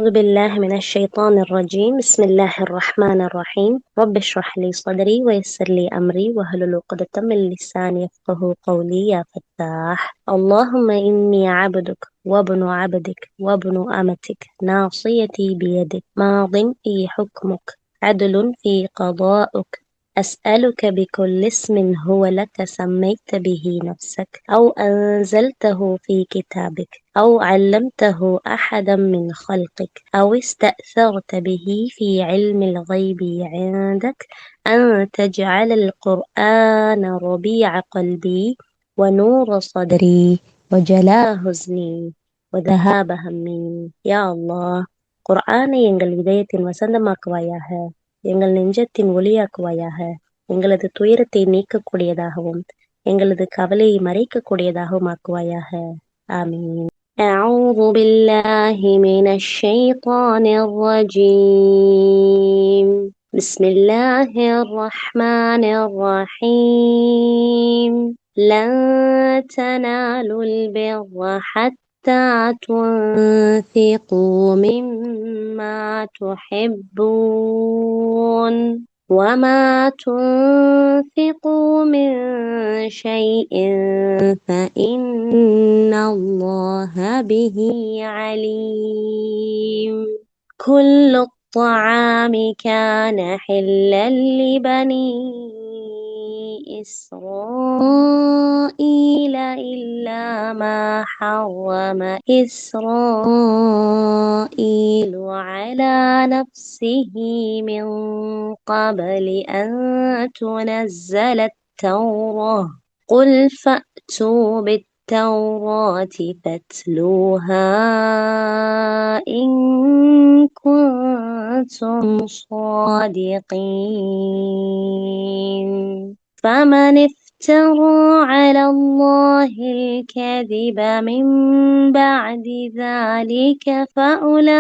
أعوذ بالله من الشيطان الرجيم. بسم الله الرحمن الرحيم. رب اشرح لي صدري ويسر لي أمري واحلل عقدة من لساني يفقهوا قولي يا فتاح. اللهم إني عبدك وابن عبدك وابن أمتك ناصيتي بيدك ماض في حكمك عدل في قضاؤك. أسألك بكل اسم هو لك سميت به نفسك أو أنزلته في كتابك أو علمته أحدا من خلقك أو استأثرت به في علم الغيب عندك أن تجعل القرآن ربيع قلبي ونور صدري وجلاء حزني وذهاب همي. யா அல்லாஹ், குர்ஆனை எங்கள் இதயத்தின் வசந்தமாக்குவாயாக, எங்கள் நெஞ்சத்தின் ஒளியாக்குவாயாக, எங்களது துயரத்தை நீக்கக்கூடியதாகவும் எங்களது கவலையை மறைக்கக்கூடியதாகவும் ஆக்குவாயாக. ஆமீன். أعوذ بالله من الشيطان الرجيم. بسم الله الرحمن الرحيم. لن تنالوا البر حتى تنفقوا مما تحبون وما تنفقوا من شيء فإن الله به عليم. كل الطعام كان حلا لبني إسرائيل إلا ما حرم إسرائيل على نفسه من قبل أن تنزل التوراة. قل فأتوا بالتوراة فاتلوها إن كنتم صادقين. فمن افترى على الله الكذب من بعد ذلك فأولئك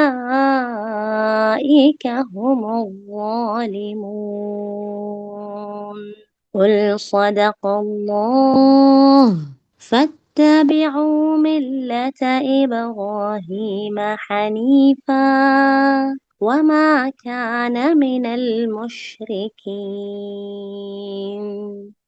هم الظالمون. قل صدق الله. فاتبعوا ملة إبراهيم حنيفا وما كان من المشركين.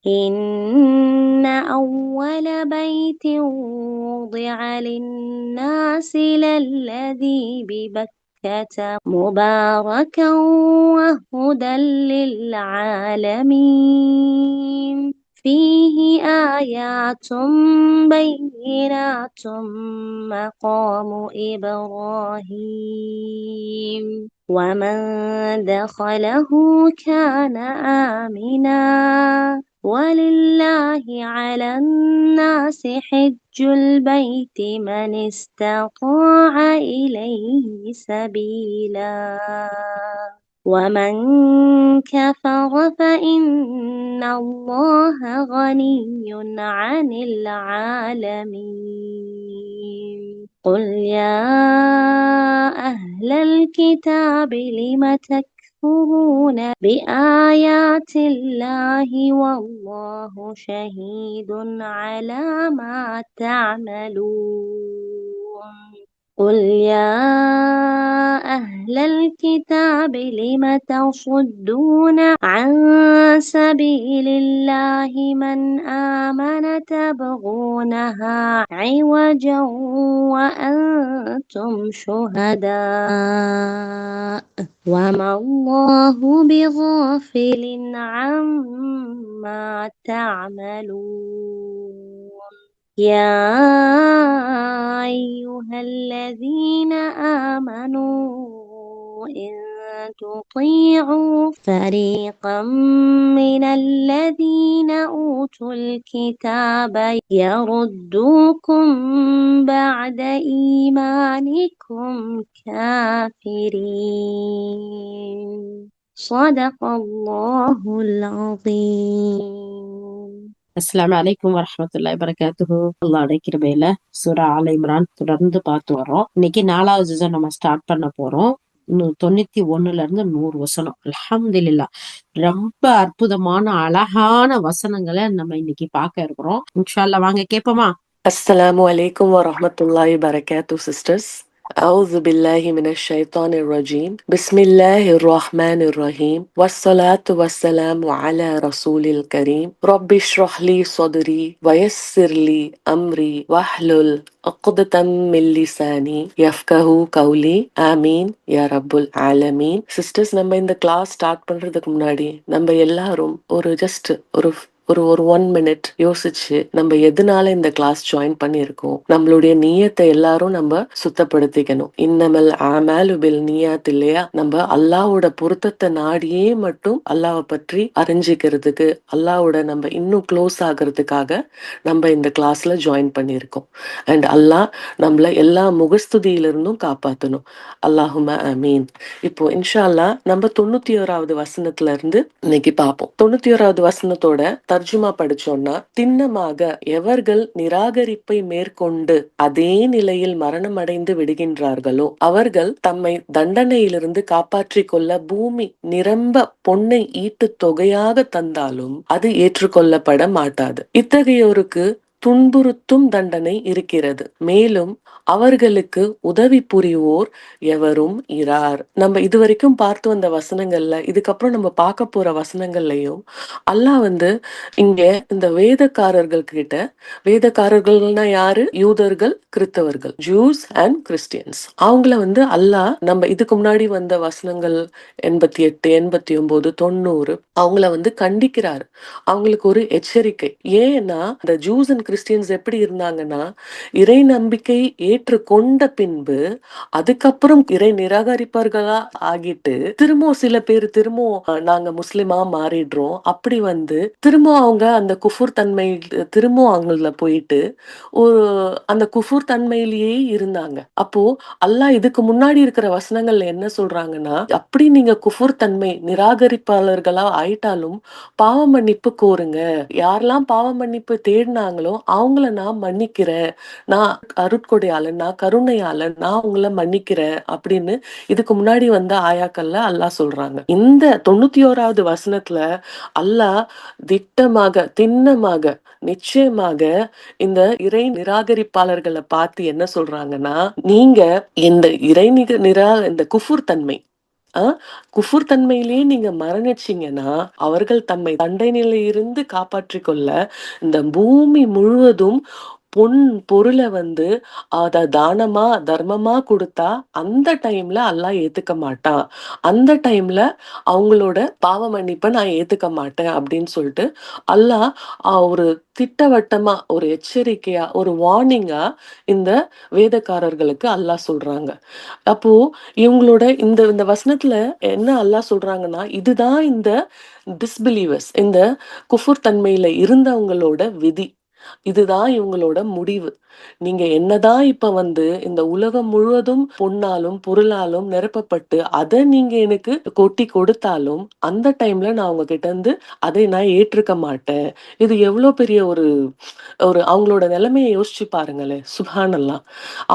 إن أول بيت وضع للناس للذي ببكة مباركا وهدى للعالمين. فيه آيات بينات مقام إبراهيم ومن دخله كان آمنا ولله على الناس حج البيت من استطاع إليه سبيلا ومن كفر فإن الله غني عن العالمين. قل يا أهل الكتاب لم تكفرون بآيات الله والله شهيد على ما تعملون. قل يا أهل الكتاب لم تصدون عن سبيل الله من آمن تبغونها عوجا وأنتم شهداء وما الله بغافل عما تعملون. يا أيها الذين آمنوا إن تطيعوا فريقا من الذين أوتوا الكتاب يردوكم بعد إيمانكم كافرين. صدق الله العظيم. அஸ்ஸலாமு அலைக்கும் வரஹ்மத்துல்லாஹி வபரகாத்துஹு. அல்லாஹ்வுடைய கிருபையில சூரா ஆல இம்ரான் தொடர்ந்து பார்த்து வர்றோம். இன்னைக்கு 4வது ஜுஸ நம்ம ஸ்டார்ட் பண்ண போறோம். 91ல இருந்து 100 வசனம். அல்ஹம்துலில்லாஹ். ரொம்ப அற்புதமான அழகான வசனங்களை நம்ம இன்னைக்கு பார்க்க இருக்கிறோம். இன்ஷா அல்லாஹ் வாங்க கேட்போமா? Assalamu alaikum wa rahmatullahi wa barakatuh, sisters. أعوذ بالله من الشيطان الرجيم بسم الله الرحمن الرحيم والصلاة والسلام على رسول الكريم رب اشرح لي صدري ويسر لي أمري واحلل عقدة من لساني يفقه قولي ஆமீன் யா ரப்புல் ஆலமீன். சிஸ்டர்ஸ், நம்ம இந்த கிளாஸ் ஸ்டார்ட் பண்றதுக்கு முன்னாடி நம்ம எல்லாரும் ஒரு ஒரு ஒரு 1 minute யோசிச்சு நம்ம எதனால இந்த கிளாஸ் ஜாயின் பண்ணியிருக்கோம், நம்மளுடைய நியத்தை எல்லாரும் நம்ம சுத்தப்படுத்திக்கணும். இன்னமல் ஆமாலு பில் நியாத் இல்லையா? நம்ம அல்லாஹ்வோட பொருத்தத்தை நாடியே மட்டும் அல்லாஹ்வை பற்றி அறிஞ்சிக்கிறதுக்கு, அல்லாஹ்வோட நம்ம இன்னும் க்ளோஸ் ஆகிறதுக்காக நம்ம இந்த கிளாஸ்ல ஜாயின் பண்ணியிருக்கோம். அண்ட் அல்லாஹ் நம்மள எல்லா முகஸ்துதியிலிருந்தும் காப்பாற்றணும். அல்லாஹும அமீன். இப்போ இன்ஷா அல்லாஹ் நம்ம 91வது வசனத்துல இருந்து இன்னைக்கு பார்ப்போம். 91வது வசனத்தோட தர்ஜுமா படிச்சோம்னா, திண்ணமாக எவர்கள் நிராகரிப்பை மேற்கொண்டு அதே நிலையில் மரணம் அடைந்து விடுகின்றார்களோ அவர்கள் தம்மை தண்டனையிலிருந்து காப்பாற்றிக் கொள்ள பூமி நிரம்ப பொன்னை ஈட்டு தொகையாக தந்தாலும் அது ஏற்றுக்கொள்ளப்பட மாட்டாது. இத்தகையோருக்கு துன்புறுத்தும் தண்டனை இருக்கிறது. மேலும் அவர்களுக்கு உதவி புரிவோர் எவரும் இரார். நம்ம இதுவரைக்கும் பார்த்து வந்த வசனங்கள்ல, இதுக்கப்புறம் நம்ம பார்க்க போற வசனங்கள்லயும் அல்லாஹ் இங்க இந்த வேதக்காரர்கள் கிட்ட, வேதக்காரர்கள்னா யாரு? யூதர்கள், கிறிஸ்தவர்கள், ஜூஸ் அண்ட் கிறிஸ்டியன்ஸ். அவங்கள அல்லாஹ் நம்ம இதுக்கு முன்னாடி வந்த வசனங்கள் 88, 89, 90 அவங்கள கண்டிக்கிறாரு. அவங்களுக்கு ஒரு எச்சரிக்கை. ஏன்னா இந்த ஜூஸ் அண்ட் கிறிஸ்டியன்ஸ் எப்படி இருந்தாங்கன்னா, இறை நம்பிக்கை ஏற்று கொண்ட பின்பு அதுக்கப்புறம் இறை நிராகரிப்பவர்களா ஆகிட்டு திரும்ப சில பேர் திரும்ப நாங்க முஸ்லிமா மாறிடுறோம். அப்படி திரும்ப அவங்க அந்த குஃபுர் தன்மை திரும்ப அவங்கள போயிட்டு ஒரு அந்த குஃபுர் தன்மையிலேயே இருந்தாங்க. அப்போ அல்லாஹ் இதுக்கு முன்னாடி இருக்கிற வசனங்கள்ல என்ன சொல்றாங்கன்னா, அப்படி நீங்க குஃபுர் தன்மை நிராகரிப்பாளர்களா ஆயிட்டாலும் பாவ மன்னிப்பு கோருங்க. யாரெல்லாம் பாவ மன்னிப்பு தேடினாங்களோ அவங்கள நான் மன்னிக்கிறேன், நான் அருட்கொடையாளன், நான் கருணையாளன், நான் உங்களை மன்னிக்கிறேன் அப்படின்னு இதுக்கு முன்னாடி வந்த ஆயாக்கள்ல அல்லாஹ் சொல்றாங்க. இந்த 91வது வசனத்துல அல்லாஹ் திண்ணமாக நிச்சயமாக இந்த இறை நிராகரிப்பாளர்களை பார்த்து என்ன சொல்றாங்கன்னா, நீங்க இந்த இந்த குஃபுர் தன்மை குஃபுர் தன்மையிலேயே நீங்க மரணிச்சீங்கன்னா அவர்கள் தம்மை தண்டனையில இருந்து காப்பாற்றிக் கொள்ள இந்த பூமி முழுவதும் பொன் பொருளை அத தானமா தர்மமா கொடுத்தா அந்த டைம்ல அல்லாஹ் ஏத்துக்க மாட்டான். அந்த டைம்ல அவங்களோட பாவ மன்னிப்பை நான் ஏத்துக்க மாட்டேன் அப்படின்னு சொல்லிட்டு அல்லாஹ் ஒரு திட்டவட்டமா, ஒரு எச்சரிக்கையா, ஒரு வார்னிங்கா இந்த வேதக்காரர்களுக்கு அல்லாஹ் சொல்றாங்க. அப்போ இவங்களோட இந்த இந்த வசனத்துல என்ன அல்லாஹ் சொல்றாங்கன்னா, இதுதான் இந்த டிஸ்பிலீவர்ஸ், இந்த குஃபுர் தன்மையில இருந்தவங்களோட விதி, இதுதான் இவங்களோட முடிவு. நீங்க என்னதான் இப்ப இந்த உலகம் முழுவதும் பொன்னாலும் பொருளாலும் நிரப்பப்பட்டு அதை நீங்க எனக்கு கொட்டி கொடுத்தாலும் அந்த டைம்ல நான் உங்ககிட்ட அதை நான் ஏற்றுக்க மாட்டேன். இது எவ்வளவு பெரிய ஒரு ஒரு அவங்களோட நிலைமையை யோசிச்சு பாருங்களேன். சுப்ஹானல்லாஹ்.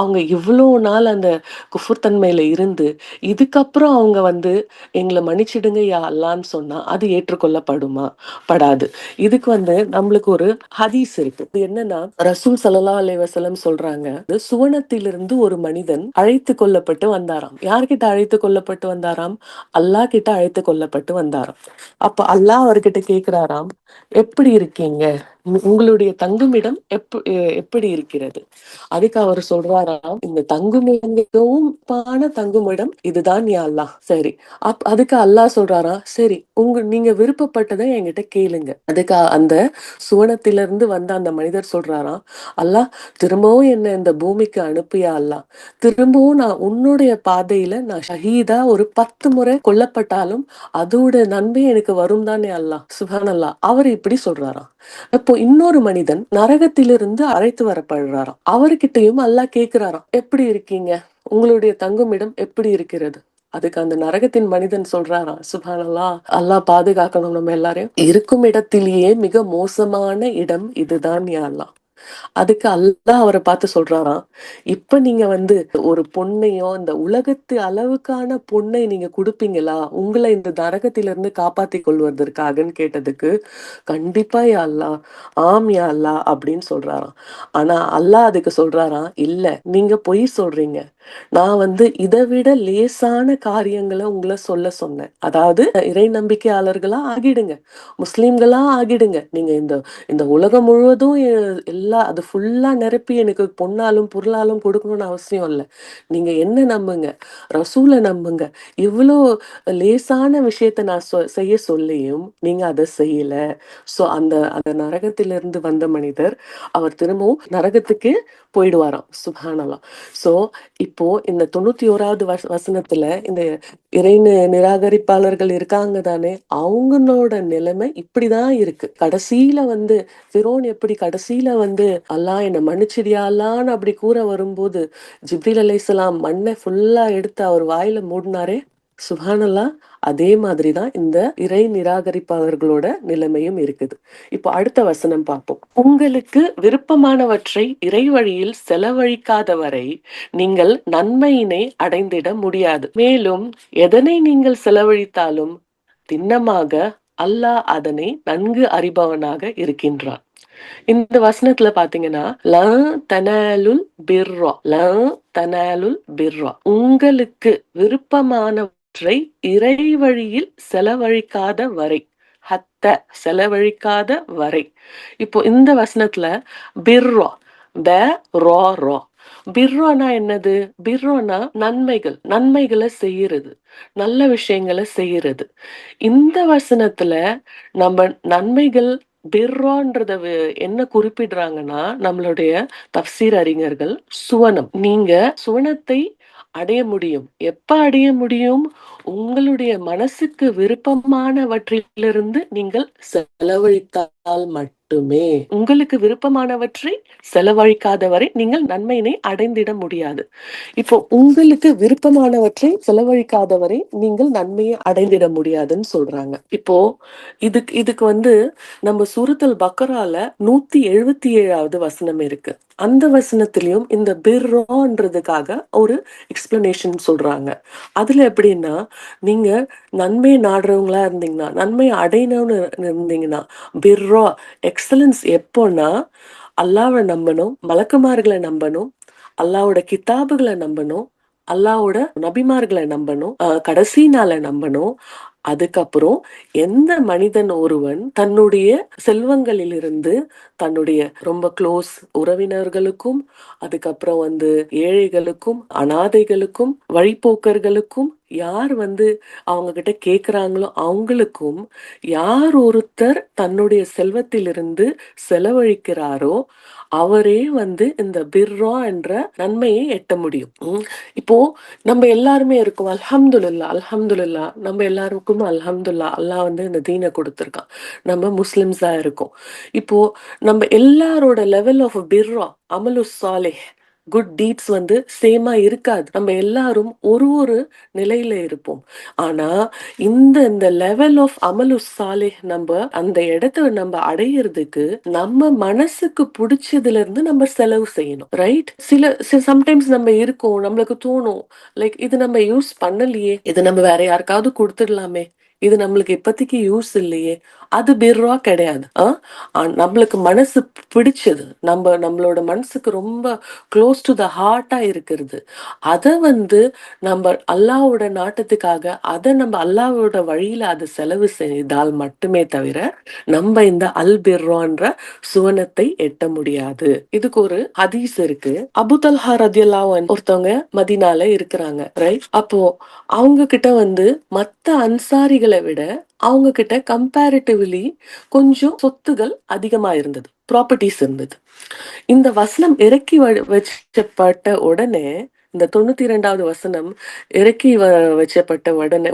அவங்க இவ்வளவு நாள் அந்த குஃபுர் தன்மையில இருந்து இதுக்கப்புறம் அவங்க எங்களை மன்னிச்சிடுங்க யா அல்லான்னு சொன்னா அது ஏற்றுக்கொள்ளப்படுமா? படாது. இதுக்கு நம்மளுக்கு ஒரு ஹதீஸ் இருக்கு. இது என்னன்னா, ரசூல் ஸல்லல்லாஹு அலைஹி வஸல்லம் சொல்றாங்க, சுவனத்திலிருந்து ஒரு மனிதன் அழைத்து கொள்ளப்பட்டு வந்தாராம். யார்கிட்ட அழைத்து கொள்ளப்பட்டு வந்தாராம்? அல்லாஹ் கிட்ட அழைத்து கொள்ளப்பட்டு வந்தாராம். அப்ப அல்லாஹ் அவர்கிட்ட கேக்குறாராம், எப்படி இருக்கீங்க, உங்களுடைய தங்குமிடம் எப்படி இருக்கிறது? அதுக்கு அவர் சொல்றாராம், இந்த தங்குமிடம் மிகவும் தங்குமிடம் இதுதான் யா அல்லாஹ். சரி, அதுக்கு அல்லாஹ் சொல்றாராம், சரி நீங்க விருப்பப்பட்டதை என்கிட்ட கேளுங்க. அதுக்கு அந்த சுவனத்திலிருந்து வந்த அந்த மனிதர் சொல்றாராம், அல்லாஹ் திரும்பவும் என்ன இந்த பூமிக்கு அனுப்பியா அல்லாஹ், திரும்பவும் நான் உன்னுடைய பாதையில நான் ஷஹீதா ஒரு 10 முறை கொல்லப்பட்டாலும் அதோட நன்மை எனக்கு வரும் தானே அல்லாஹ். சுப்ஹானல்லாஹ். அவர் இப்படி சொல்றாராம். அப்போ இன்னொரு மனிதன் நரகத்திலிருந்து அழைத்து வரப்படுறாராம். அவர்கிட்டயும் அல்லாஹ் கேக்குறாராம், எப்படி இருக்கீங்க, உங்களுடைய தங்குமிடம் எப்படி இருக்கிறது? அதுக்கு அந்த நரகத்தின் மனிதன் சொல்றாராம், சுப்ஹானல்லாஹ், அல்லாஹ் பாதுகாக்கணும் நம்ம எல்லாரையும், இருக்கும் இடத்திலேயே மிக மோசமான இடம் இதுதான் யா அல்லாஹ். அதுக்கு அல்லாஹ் அவரை பார்த்து சொல்றாராம், இப்ப நீங்க வந்து ஒரு பொண்ணையோ இந்த உலகத்து அளவுக்கான பொண்ணை நீங்க கொடுப்பீங்களா உங்களை இந்த நரகத்திலிருந்து காப்பாத்தி கொள்வதற்காகன்னு கேட்டதுக்கு, கண்டிப்பா யா அல்லாஹ், ஆம் யா அல்லாஹ் அப்படின்னு சொல்றாராம். ஆனா அல்லாஹ் அதுக்கு சொல்றாராம், இல்ல நீங்க பொய் சொல்றீங்க. நான் வந்து இதை விட லேசான காரியங்களை உங்களை சொல்ல சொன்னேன். அதாவது இறை நம்பிக்கையாளர்களா ஆகிடுங்க, முஸ்லிம்களா ஆகிடுங்க. நீங்க இந்த இந்த உலகம் முழுவதும் எல்லா அது ஃபுல்லா நிரப்பி எனக்கு பொன்னாலும் பொருளாலும் கொடுக்கணும்னு அவசியம் இல்லை. நீங்க என்ன நம்புங்க, ரசூலை நம்புங்க. இவ்வளோ லேசான விஷயத்த நான் செய்ய சொல்லியும் நீங்க அதை செய்யல. சோ அந்த அந்த நரகத்திலிருந்து வந்த மனிதர் அவர் திரும்பவும் நரகத்துக்கு போயிடுவாராம். சுப்ஹானல்லாஹ். சோ இப்போ இந்த 91வது வசனத்துல இந்த இறை நிராகரிப்பாளர்கள் இருக்காங்க தானே, அவங்களோட நிலைமை இப்படிதான் இருக்கு. கடைசியில வந்து ஃபிரௌன் எப்படி கடைசியில வந்து அல்லாஹ் என்னை மன்னிச்சிடியா அல்லான்னு அப்படி கூற வரும்போது ஜிப்ரீல் அலைஹிஸ்ஸலாம் மண்ணை ஃபுல்லா எடுத்து அவர் வாயில மூடினாரே, சுப்ஹானல்லாஹ். அதே மாதிரிதான் இந்த இறை நிராகரிப்பாளர்களோட நிலைமையும் இருக்குது. இப்போ அடுத்த வசனம் பார்ப்போம். உங்களுக்கு விருப்பமானவற்றை இறை வழியில் செலவழிக்காத வரை நீங்கள் நன்மையினை அடைந்திட முடியாது. மேலும் எதனை நீங்கள் செலவழித்தாலும் திண்ணமாக அல்லாஹ் அதனை நன்கு அறிபவனாக இருக்கின்றான். இந்த வசனத்துல பாத்தீங்கன்னா, ல தனாலுல் பிர்ரா, ல தனாலுல் பிர்ரா, உங்களுக்கு விருப்பமானவற்றை இறை வழியில் செலவழிக்காத வரை, ஹத்த செலவழிக்காத வரை. இப்போ இந்த வசனத்துல பிர்ரா, ப ரா ரா, பிர்ரோனா என்னது? பிர்ரோனா நன்மைகள், நன்மைகளை செய்யறது, நல்ல விஷயங்களை செய்யறது. இந்த வசனத்துல நம்ம நன்மைகள் பிர்ரோன்றத என்ன குறிப்பிடுறாங்கன்னா, நம்மளுடைய தஃப்சீர் அறிஞர்கள் சுவனம். நீங்க சுவனத்தை அடைய முடியும். எப்ப அடைய முடியும்? உங்களுடைய மனசுக்கு விருப்பமானவற்றிலிருந்து நீங்கள் செலவழித்தால் மட்டுமே. உங்களுக்கு விருப்பமானவற்றை செலவழிக்காத வரை நீங்கள் நன்மையினை அடைந்திட முடியாது. இப்போ உங்களுக்கு விருப்பமானவற்றை செலவழிக்காத வரை நீங்கள் நன்மையை அடைந்திட முடியாதுன்னு சொல்றாங்க. இப்போ இதுக்கு வந்து நம்ம சூரத்துல் பக்கரால 177வது வசனம் இருக்கு. அந்த வசனத்திலையும் இந்த பிர்ரோன்றதுக்காக ஒரு எக்ஸ்பிளனேஷன் சொல்றாங்க. அதுல எப்படின்னா, நீங்க நன்மை நாடுறவங்களா இருந்தீங்கன்னா, நன்மை அடையணும்னு இருந்தீங்கன்னா, பிர்ரா எக்ஸலன்ஸ் எப்போன்னா, அல்லாஹ்வை நம்பணும், மலக்குமார்களை நம்பணும், அல்லாஹ்வோட கிதாபுகளை நம்பணும், அல்லாஹ்வோட நபிமார்களை நம்பணும், கடைசி நாளை நம்பணும். அதுக்கப்புறம் எந்த மனிதன் ஒருவன் தன்னுடைய செல்வங்களிலிருந்து தன்னுடைய ரொம்ப க்ளோஸ் உறவினர்களுக்கும், அதுக்கப்புறம் வந்து ஏழைகளுக்கும், அனாதைகளுக்கும், வழிபோக்கர்களுக்கும், யார் வந்து அவங்க கிட்ட கேக்குறாங்களோ அவங்களுக்கும் யார் ஒருத்தர் தன்னுடைய செல்வத்திலிருந்து செலவழிக்கிறாரோ அவரே வந்து இந்த பிர்ரா என்ற நன்மையை எட்ட முடியும். இப்போ நம்ம எல்லாருமே இருக்கோம், அல்ஹம்துலில்லாஹ் அல்ஹம்துலில்லாஹ், நம்ம எல்லாருக்கும் அல்ஹம்துலில்லாஹ், அல்லாஹ் வந்து இந்த தீனை கொடுத்திருக்கான். நம்ம முஸ்லிம்ஸா இருக்கோம். இப்போ நம்ம எல்லாரோட லெவல் ஆஃப் பிர்ரா, அமலு சாலிஹ், குட் டீட்ஸ் வந்து சேமா இருக்காது. நம்ம எல்லாரும் ஒரு ஒரு நிலையில இருப்போம். ஆனா இந்த இந்த லெவல் ஆஃப் அமலு சாலிஹ் நம்ம அந்த இடத்த நம்ம அடையிறதுக்கு நம்ம மனசுக்கு பிடிச்சதுல இருந்து நம்ம செலவு செய்யணும், ரைட்? சில சம்டைம்ஸ் நம்ம இருக்கோம், நம்மளுக்கு தோணும், லைக் இது நம்ம யூஸ் பண்ணலையே, இது நம்ம வேற யாருக்காவது கொடுத்துடலாமே, இது நம்மளுக்கு இப்போதைக்கு யூஸ் இல்லையே, அது பிர்ரா கிடையாது. நம்மளுக்கு மனசு பிடிச்சது, நம்மளோட மனசுக்கு ரொம்ப க்ளோஸ் டு த ஹார்ட்டா இருக்கிறது, அதை வந்து நம்ம அல்லாஹ்வோட நாட்டத்துக்காக அதை நம்ம அல்லாஹ்வோட வழியில அதை செலவு செய்தால் மட்டுமே தவிர நம்ம இந்த அல் பிர்ரான்ற சுவனத்தை எட்ட முடியாது. இதுக்கு ஒரு ஹதீஸ் இருக்கு. அபு தல்ஹா ரலியல்லாஹு அன்ஹு ஒருத்தவங்க மதீனால இருக்கிறாங்க, ரைட்? அப்போ அவங்க கிட்ட வந்து மத்த அன்சாரிகளை விட அவங்க கிட்ட கம்பேரிட்டிவ்லி கொஞ்சம் சொத்துகள் அதிகமா இருந்தது, ப்ராப்பர்ட்டிஸ் இருந்தது. இந்த வசனம் இறக்கி வச்சப்பட்ட உடனே, இந்த 92வது வசனம் இறக்கி வச்சப்பட்ட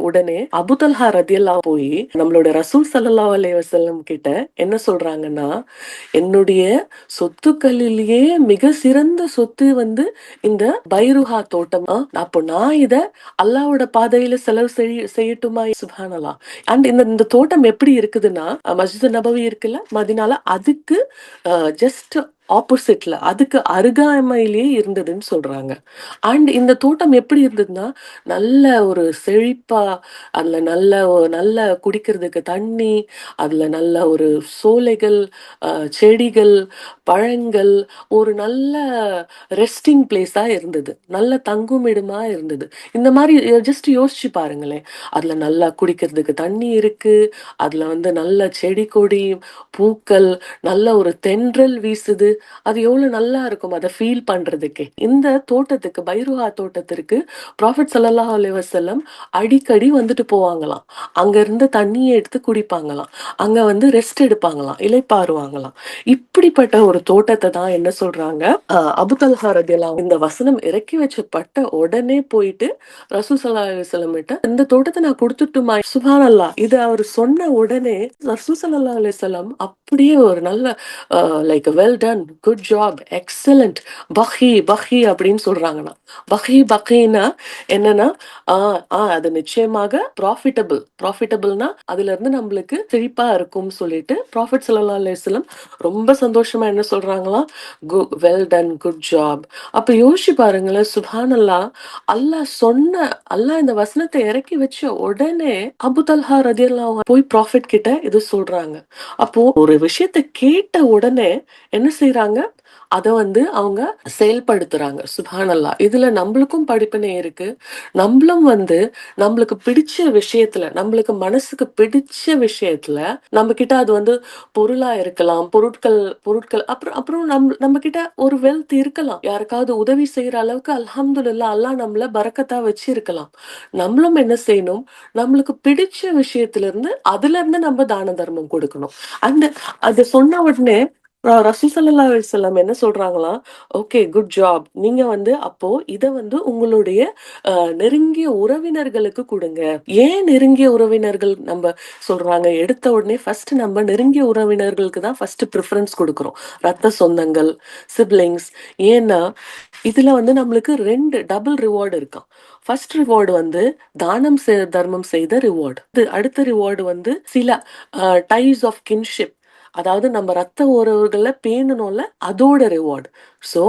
உடனே அபு தல்ஹா ரலியல்லாஹு போய் நம்மளோட ரசூல் ஸல்லல்லாஹு அலைஹி வஸல்லம் கிட்ட என்ன சொல்றாங்கன்னா, என்னுடைய சொத்துக்களிலேயே மிக சிறந்த சொத்து வந்து இந்த பைருஹா தோட்டம். அப்போ நான் இத அல்லாஹ்வோட பாதையில செலவு செய்யட்டுமா? சுப்ஹானல்லாஹ். அண்ட் இந்த தோட்டம் எப்படி இருக்குதுன்னா, மஸ்ஜித் நபவி இருக்குல்ல மதீனால, அதுக்கு ஜஸ்ட் ஆப்போசிட்ல அதுக்கு அருகாமையிலேயே இருந்ததுன்னு சொல்றாங்க. அண்ட் இந்த தோட்டம் எப்படி இருந்ததுன்னா, நல்ல ஒரு செழிப்பா, அதுல நல்ல குடிக்கிறதுக்கு தண்ணி, அதுல நல்ல ஒரு சோலைகள், செடிகள், பழங்கள், ஒரு நல்ல ரெஸ்டிங் பிளேஸா இருந்தது. நல்ல தங்குமிடமா இருந்தது. இந்த மாரி ஜஸ்ட் யோசிச்சு பாருங்களேன். அதுல நல்லா குடிக்கிறதுக்கு தண்ணி இருக்கு. அதுல வந்து நல்ல செடி கொடி, பூக்கள், நல்ல ஒரு தென்றல் வீசுது. அது எவ்வளவு நல்லா இருக்கும் அத ஃபீல் பண்றதுக்கே. இந்த தோட்டத்துக்கு பைருஹா தோட்டத்திற்கு ப்ராஃபெட் ஸல்லல்லாஹு அலைஹி வஸல்லம் அடிக்கடி வந்துட்டு போவாங்களாம். அங்க இருந்து தண்ணிய எடுத்து குடிப்பாங்களாம். அங்க வந்து ரெஸ்ட் எடுப்பாங்களாம், இளைப்பாறுவாங்களாம். இப்படிப்பட்ட ஒரு தோட்டத்தை தான் என்ன சொல்றாங்க, அபூ தல்ஹா ரலியல்லாஹு அன்ஹு இந்த வசனம் இறக்கி வச்சப்பட்ட உடனே போயிட்டு ரசூல் ஸல்லல்லாஹு அலைஹி வஸல்லம் கிட்ட இந்த தோட்டத்தை நான் கொடுத்துட்டுமா? சுப்ஹானல்லாஹ். இது அவர் சொன்ன உடனே ரசூல் ஸல்லல்லாஹு அலைஹி வஸல்லம் அப்படியே ஒரு நல்ல like well done, good job, excellent, பஹி பஹி அப்படின்னு சொல்றாங்கன்னா, பஹின்னா என்னன்னா, அது நிச்சயமாக ப்ராஃபிட்டபிள்னா அதுல இருந்து நம்மளுக்கு செழிப்பா இருக்கும்னு சொல்லிட்டு ப்ராஃபெட் ஸல்லல்லாஹு அலைஹி வஸல்லம் ரொம்ப சந்தோஷமா என்ன சொல்றாங்களாம், வெல் டன், குட் ஜாப். அப்ப யோசிச்சு பாருங்களேன், சுப்ஹானல்லாஹ். அல்லாஹ் இந்த வசனத்தை இறக்கி வச்ச உடனே அபூ தல்ஹா ரலியல்லாஹு அன்ஹு போய் ப்ராஃபெட் கிட்ட இது சொல்றாங்க. அப்போ ஒரு விஷயத்தை கேட்ட உடனே என்ன செய்றாங்க, அத வந்து அவங்க செயல்படுத்துறாங்க. சுப்ஹானல்லாஹ். இதுல நம்மளுக்கும் படிப்பினை இருக்கு. நம்மளும் வந்து நம்மளுக்கு பிடிச்ச விஷயத்துல, நம்மளுக்கு மனசுக்கு பிடிச்ச விஷயத்துல நம்ம கிட்ட அது வந்து பொருளா இருக்கலாம், பொருட்கள் பொருட்கள் அப்புறம் அப்புறம் நம்ம கிட்ட ஒரு வெல்த் இருக்கலாம். யாருக்காவது உதவி செய்யற அளவுக்கு அல்ஹம்துலில்லாஹ் அல்லாஹ் நம்மள பரக்கத்தா வச்சிருக்கலாம். நம்மளும் என்ன செய்யணும், நம்மளுக்கு பிடிச்ச விஷயத்துல இருந்து அதுல இருந்து நம்ம தான தர்மம் கொடுக்கணும். அந்த அது சொன்ன உடனே ரசூல் ஸல்லல்லாஹு அலைஹி வஸல்லம் என்ன சொல்றாங்களாம், ஓகே குட் ஜாப். நீங்க வந்து அப்போ இத வந்து உங்களுடைய நெருங்கிய உறவினர்களுக்கு கொடுங்க. ஏன் நெருங்கிய உறவினர்கள் நம்ம சொல்றாங்க? எடுத்த உடனே ஃபர்ஸ்ட் நம்ம நெருங்கிய உறவினர்களுக்கு தான் ஃபர்ஸ்ட் ப்ரிஃபரன்ஸ் கொடுக்கிறோம். ரத்த சொந்தங்கள், சிப்லிங்ஸ். ஏன்னா இதுல வந்து நம்மளுக்கு 2 டபுள் ரிவார்டு இருக்காம். ஃபர்ஸ்ட் ரிவார்டு வந்து தர்மம் செய்த ரிவார்டு. அடுத்த ரிவார்டு வந்து சில டைஸ் ஆஃப் கின்ஷிப், அதாவது நம்ம ரத்த உறவுகளை பேணணும்ல, அதோட ரிவார்டு. ஸோ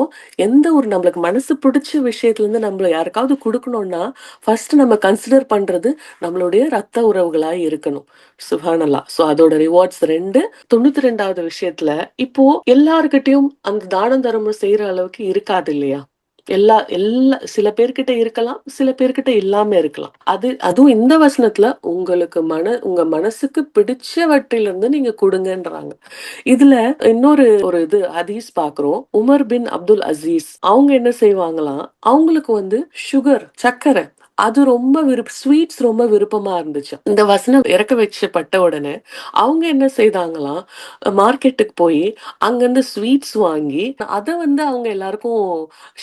எந்த ஒரு நம்மளுக்கு மனசு பிடிச்ச விஷயத்துல இருந்து நம்ம யாருக்காவது கொடுக்கணும்னா ஃபர்ஸ்ட் நம்ம கன்சிடர் பண்றது நம்மளுடைய ரத்த உறவுகளா இருக்கணும். சுப்ஹானல்லாஹ். ஸோ அதோட ரிவார்ட்ஸ் 2. 92வது விஷயத்துல இப்போ எல்லார்கிட்டயும் அந்த தானம் தர்மம் செய்யற அளவுக்கு இருக்காது இல்லையா? சில பேர்கிட்ட இருக்கலாம், சில பேர்கிட்ட இல்லாம இருக்கலாம். அதுவும் இந்த வசனத்துல உங்களுக்கு உங்க மனசுக்கு பிடிச்சவற்றிலிருந்து நீங்க கொடுங்கன்றாங்க. இதுல இன்னொரு இது ஹதீஸ் பாக்குறோம். உமர் பின் அப்துல் அசீஸ் அவங்க என்ன செய்வாங்களாம், அவங்களுக்கு வந்து சர்க்கரை அது ரொம்ப ஸ்வீட்ஸ் ரொம்ப விருப்பமா இருந்துச்சு. இந்த வசனம் இறக்க வச்சப்பட்ட உடனே அவங்க என்ன செய்தாங்களாம், மார்க்கெட்டுக்கு போய் அங்கிருந்து ஸ்வீட்ஸ் வாங்கி அதை வந்து அவங்க எல்லாருக்கும்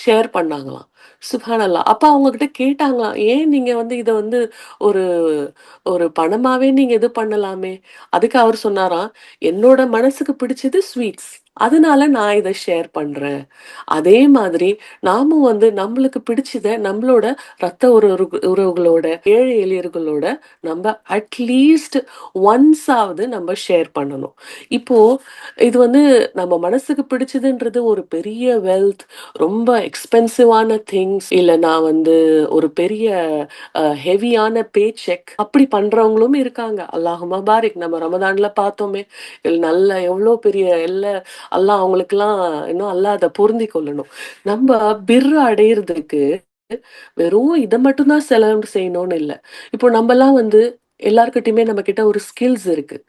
ஷேர் பண்ணாங்களாம். சுப்ஹானல்லாஹ். அப்ப அவங்க கிட்ட கேட்டாங்களாம், ஏன் நீங்க வந்து இத வந்து ஒரு ஒரு பணமாவே நீங்க இது பண்ணலாமே. அதுக்கு அவர் சொன்னாராம், என்னோட மனசுக்கு பிடிச்சது ஸ்வீட்ஸ், அதனால நான் இதை ஷேர் பண்றேன். அதே மாதிரி நாமும் வந்து நம்மளுக்கு பிடிச்சத நம்மளோட ரத்த உறவுகளோட, ஏழை எளியர்களோட நம்ம அட்லீஸ்ட் ஒன்ஸ் ஆவது நம்ம ஷேர் பண்ணணும். இப்போ இது வந்து நம்ம மனசுக்கு பிடிச்சதுன்றது ஒரு பெரிய வெல்த், ரொம்ப எக்ஸ்பென்சிவான திங்ஸ், இல்ல நான் வந்து ஒரு பெரிய ஹெவியான பே செக் அப்படி பண்றவங்களும் இருக்காங்க. அல்லாஹும்ம பாரிக். நம்ம ரமதான்ல பார்த்தோமே, நல்ல எவ்வளோ பெரிய அல்லாஹ் அவங்களுக்கெல்லாம் இன்னும் அல்லாஹ் அதை பொருந்தி கொள்ளணும். நம்ம அடையிறதுக்கு வெறும் இதை மட்டும்தான் செலவு செய்யணும்னு இல்லை. இப்போ நம்மலாம் வந்து எல்லார்கிட்டயுமே நம்ம கிட்ட ஒரு ஸ்கில்ஸ் இருக்கு.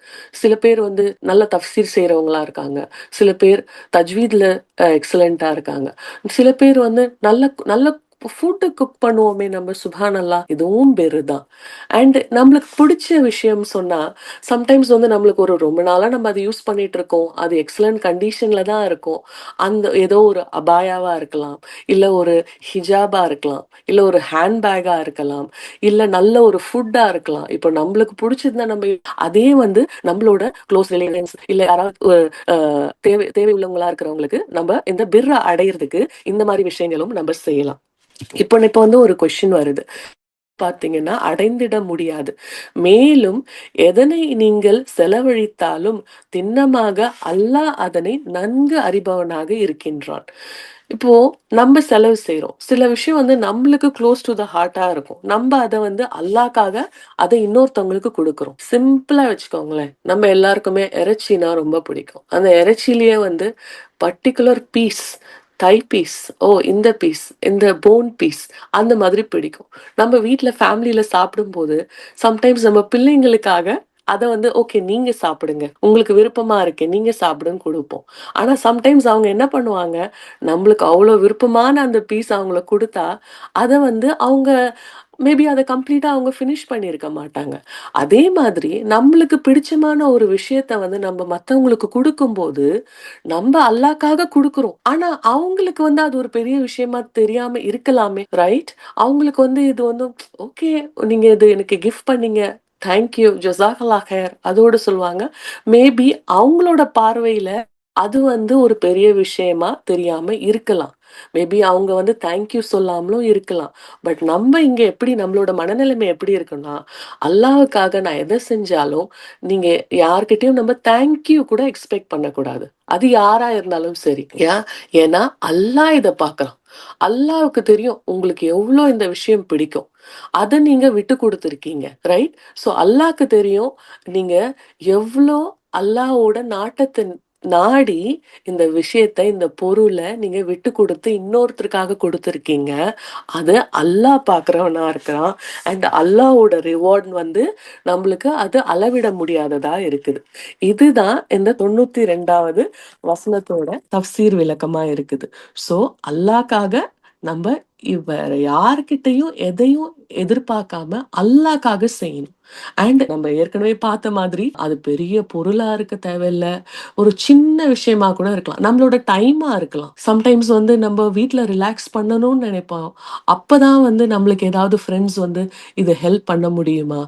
சில பேர் வந்து நல்ல தஃப்சீர் செய்யறவங்களா இருக்காங்க, சில பேர் தஜ்வீத்ல எக்ஸலண்டா இருக்காங்க, சில பேர் வந்து நல்ல நல்ல ஃபுட்டு குக் பண்ணுவோமே நம்ம. சுப்ஹானல்லாஹ். இதுவும் பெருதான். அண்ட் நம்மளுக்கு பிடிச்ச விஷயம் சொன்னா சம்டைம்ஸ் வந்து நம்மளுக்கு ரொம்ப நாளா நம்ம அதை யூஸ் பண்ணிட்டு இருக்கோம், அது எக்ஸலண்ட் கண்டிஷன்ல தான் இருக்கும். அந்த ஏதோ ஒரு அபாயாவா இருக்கலாம், இல்ல ஒரு ஹிஜாபா இருக்கலாம், இல்ல ஒரு ஹேண்ட் பேக்கா இருக்கலாம், இல்ல நல்ல ஒரு ஃபுட்டா இருக்கலாம். இப்போ நம்மளுக்கு பிடிச்சதுன்னா நம்ம அதே வந்து நம்மளோட க்ளோஸ் ரிலேஷன்ஸ் இல்ல யாராவது தேவை உள்ளவங்களா இருக்கிறவங்களுக்கு நம்ம இந்த அடையிறதுக்கு இந்த மாதிரி விஷயங்களும் நம்ம செய்யலாம். இப்போ வந்து ஒரு கொஸ்டின் வருது, பார்த்தீங்கன்னா அடைந்திட முடியாது. மேலும் எதனை நீங்கள் செலவழித்தாலும் திண்ணமாக அல்லாஹ் அதனை நன்கு அறிபவனாக இருக்கின்றான். இப்போ நம்ம செலவு செய்றோம். சில விஷயம் நம்மளுக்கு க்ளோஸ் டு த ஹார்ட்டா இருக்கும். நம்ம அத அல்லாஹ்க்காக அத இன்னொருத்தவங்களுக்கு குடுக்குறோம். சிம்பிளா வச்சுக்கோங்களேன். நம்ம எல்லாருக்குமே இறைச்சினா ரொம்ப பிடிக்கும். அந்த இறைச்சியிலேயே பர்ட்டிகுலர் பீஸ், தை பீஸ், இந்த பீஸ், இந்த போன் பீஸ் அந்த மாதிரி பிடிக்கும். நம்ம வீட்ல ஃபேமிலில சாப்பிடும்போது, சம்டைம்ஸ் நம்ம பிள்ளைங்களுக்காக அத ஓகே நீங்க சாப்பிடுங்க. உங்களுக்கு விருப்பமா இருக்கு. நீங்க சாப்பிடுன்னு குடுப்போம். ஆனா சம்டைம்ஸ் அவங்க என்ன பண்ணுவாங்க, நம்மளுக்கு அவ்ளோ விருப்பமான அந்த பீஸ் அவங்களுக்கு குடுத்தா, அத அவங்க மேபி அத கம்ப்ளீட்டா அவங்க ஃபினிஷ் பண்ணியிருக்க மாட்டாங்க. அதே மாதிரி நம்மளுக்கு பிடிச்சமான ஒரு விஷயத்த நம்ம மத்தவங்களுக்கு குடுக்கும்போது, நம்ப அல்லாஹ்க்காக குடுக்குறோம். ஆனா அவங்களுக்கு அது ஒரு பெரிய விஷயமா தெரியாம இருக்கலாமே! ரைட்? அவங்களுக்கு இது ஓகே நீங்க இது எனக்கு கிஃப்ட் பண்ணீங்க. Thank you. ஜஸாக்கல்லாஹ் ஹைர். அதோட சொல்லுவாங்க. மேபி அவங்களோட பார்வையில அது ஒரு பெரிய விஷயமா தெரியாம இருக்கலாம். மேபி அவங்க தேங்க் யூ சொல்லாமலும் இருக்கலாம். பட் நம்ம இங்க எப்படி நம்மளோட மனநிலைமை எப்படி இருக்குன்னா, அல்லாஹ்வுக்காக நான் எத செஞ்சாலும், நீங்க யார்கிட்டயும் நம்ம தேங்க் யூ கூட எக்ஸ்பெக்ட் பண்ணக்கூடாது. அது யாரா இருந்தாலும் சரி. ஏன்னா அல்லாஹ் இத பார்க்குறான். அல்லாஹ்வுக்கு தெரியும் உங்களுக்கு எவ்ளோ இந்த விஷயம் பிடிக்கும். அத நீங்க விட்டு குடுத்துருக்கீங்க. ரைட்? ஸோ அல்லாஹ்க்கு தெரியும் நீங்க எவ்ளோ அல்லாஹ்வோட நாட்டத்த நாடி இந்த விஷயத்த, இந்த பொருள நீங்க விட்டு குடுத்து இன்னொருத்தருக்காக குடுத்துருக்கீங்க. அது அல்லாஹ் பார்க்கிறவனா இருக்கிறான். அண்ட் அல்லாஹ்வோட ரிவார்ட் நம்மளுக்கு அது அளவிட முடியாததா இருக்குது. இதுதான் இந்த 92வது வசனத்தோட தஃப்சீர் விளக்கமா இருக்குது. ஸோ அல்லாஹ்க்காக நம்ப வேற யார்கிட்டயும் எதையும் எதிர்பார்க்காம அல்லாஹ்க்காக செய்யணும். அண்ட் நம்ம ஏற்கனவே பார்த்த மாதிரி அது பெரிய பொருளா இருக்க தேவையில்ல. ஒரு சின்ன விஷயமா கூட இருக்கலாம். நம்மளோட டைமா இருக்கலாம். சம்டைம்ஸ் நம்ம வீட்ல ரிலாக்ஸ் பண்ணணும்னு நினைப்போம். அப்பதான் நம்மளுக்கு ஏதாவது ஃப்ரெண்ட்ஸ் இத ஹெல்ப் பண்ண முடியுமா?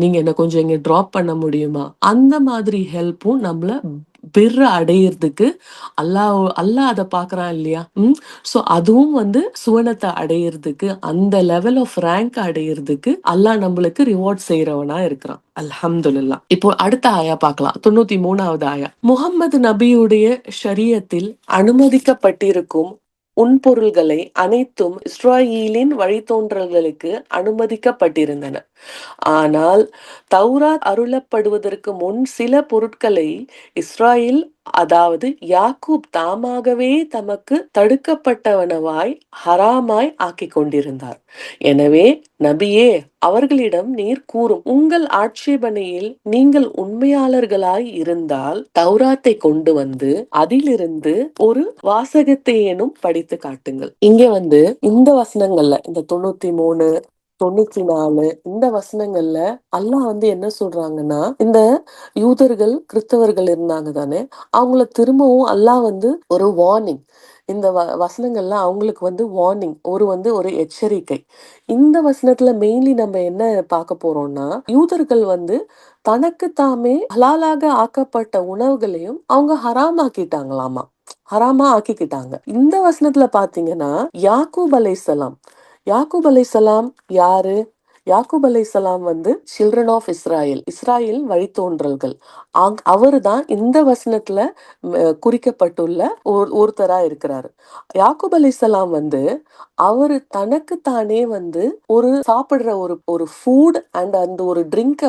நீங்க என்ன கொஞ்சம் இங்க டிராப் பண்ண முடியுமா? அந்த மாதிரி ஹெல்ப்பும் நம்மள அடையறதுக்கு அல்லாஹ் அத பார்க்குறான் இல்லையா? ஸோ அதுவும் சுவனத்த அடையறதுக்கு, அந்த லெவல் ஆஃப் ரேங்க் அடையறதுக்கு அல்லாஹ் நம்மளுக்கு ரிவார்ட் செய்றவனா இருக்கிறான். அல்ஹம்துலில்லாஹ். இப்போ அடுத்த ஆயா பார்க்கலாம். 93வது ஆயா. முஹம்மது நபியுடைய ஷரியத்தில் அனுமதிக்கப்பட்டிருக்கும் உன்பொருள்களை அனைத்தும் இஸ்ராயீலின் வழித்தோன்றல்களுக்கு அனுமதிக்கப்பட்டிருந்தன. ஆனால் தௌராத் அருளப்படுவதற்கு முன் சில பொருட்களை இஸ்ராயேல் அதாவது யாக்கூப் தாமாகவே தமக்கு தடுக்கப்பட்டவனவாய் ஹராமாய் ஆக்கிக் கொண்டிருந்தார். எனவே நபியே அவர்களிடம் நீர் கூறும், உங்கள் ஆட்சேபனையில் நீங்கள் உண்மையாளர்களாய் இருந்தால் தௌராத்தை கொண்டு அதிலிருந்து ஒரு வாசகத்தையேனும் படித்து காட்டுங்கள். இங்க இந்த வசனங்கள்ல இந்த 93 94 இந்த வசனங்கள்ல அல்லாஹ் என்ன சொல்றாங்கன்னா, இந்த யூதர்கள் கிறிஸ்தவர்கள் இருந்தாங்க தானே, அவங்கள திரும்பவும் அல்லாஹ் ஒரு வார்னிங், இந்த வசனங்கள்ல அவங்களுக்கு வார்னிங், ஒரு எச்சரிக்கை. இந்த வசனத்துல மெயின்லி நம்ம என்ன பார்க்க போறோம்னா, யூதர்கள் தனக்கு தாமே ஹலாலாக ஆக்கப்பட்ட உணவுகளையும் அவங்க ஹராமாக்கிட்டாங்களாமா. ஹராமா ஆக்கிக்கிட்டாங்க. இந்த வசனத்துல பாத்தீங்கன்னா யாக்கூப் அலைஹிஸ்ஸலாம், யாக்கூப் அலைஹிஸ்ஸலாம் யாரு? யாக்கூப் அலைஹிஸ்ஸலாம் சில்ட்ரன் ஆஃப் இஸ்ராயல், இஸ்ராயல் வழித்தோன்றல்கள். அவருதான் இந்த வசனத்துல குறிக்கப்பட்டுள்ள ஒருத்தரா இருக்கிறாரு. யாக்கூப் அலைஹிஸ்ஸலாம் அவரு தனக்கு தானே ஒரு சாப்பிடுற ஒரு ஃபுட் அண்ட் அந்த ஒரு ட்ரிங்க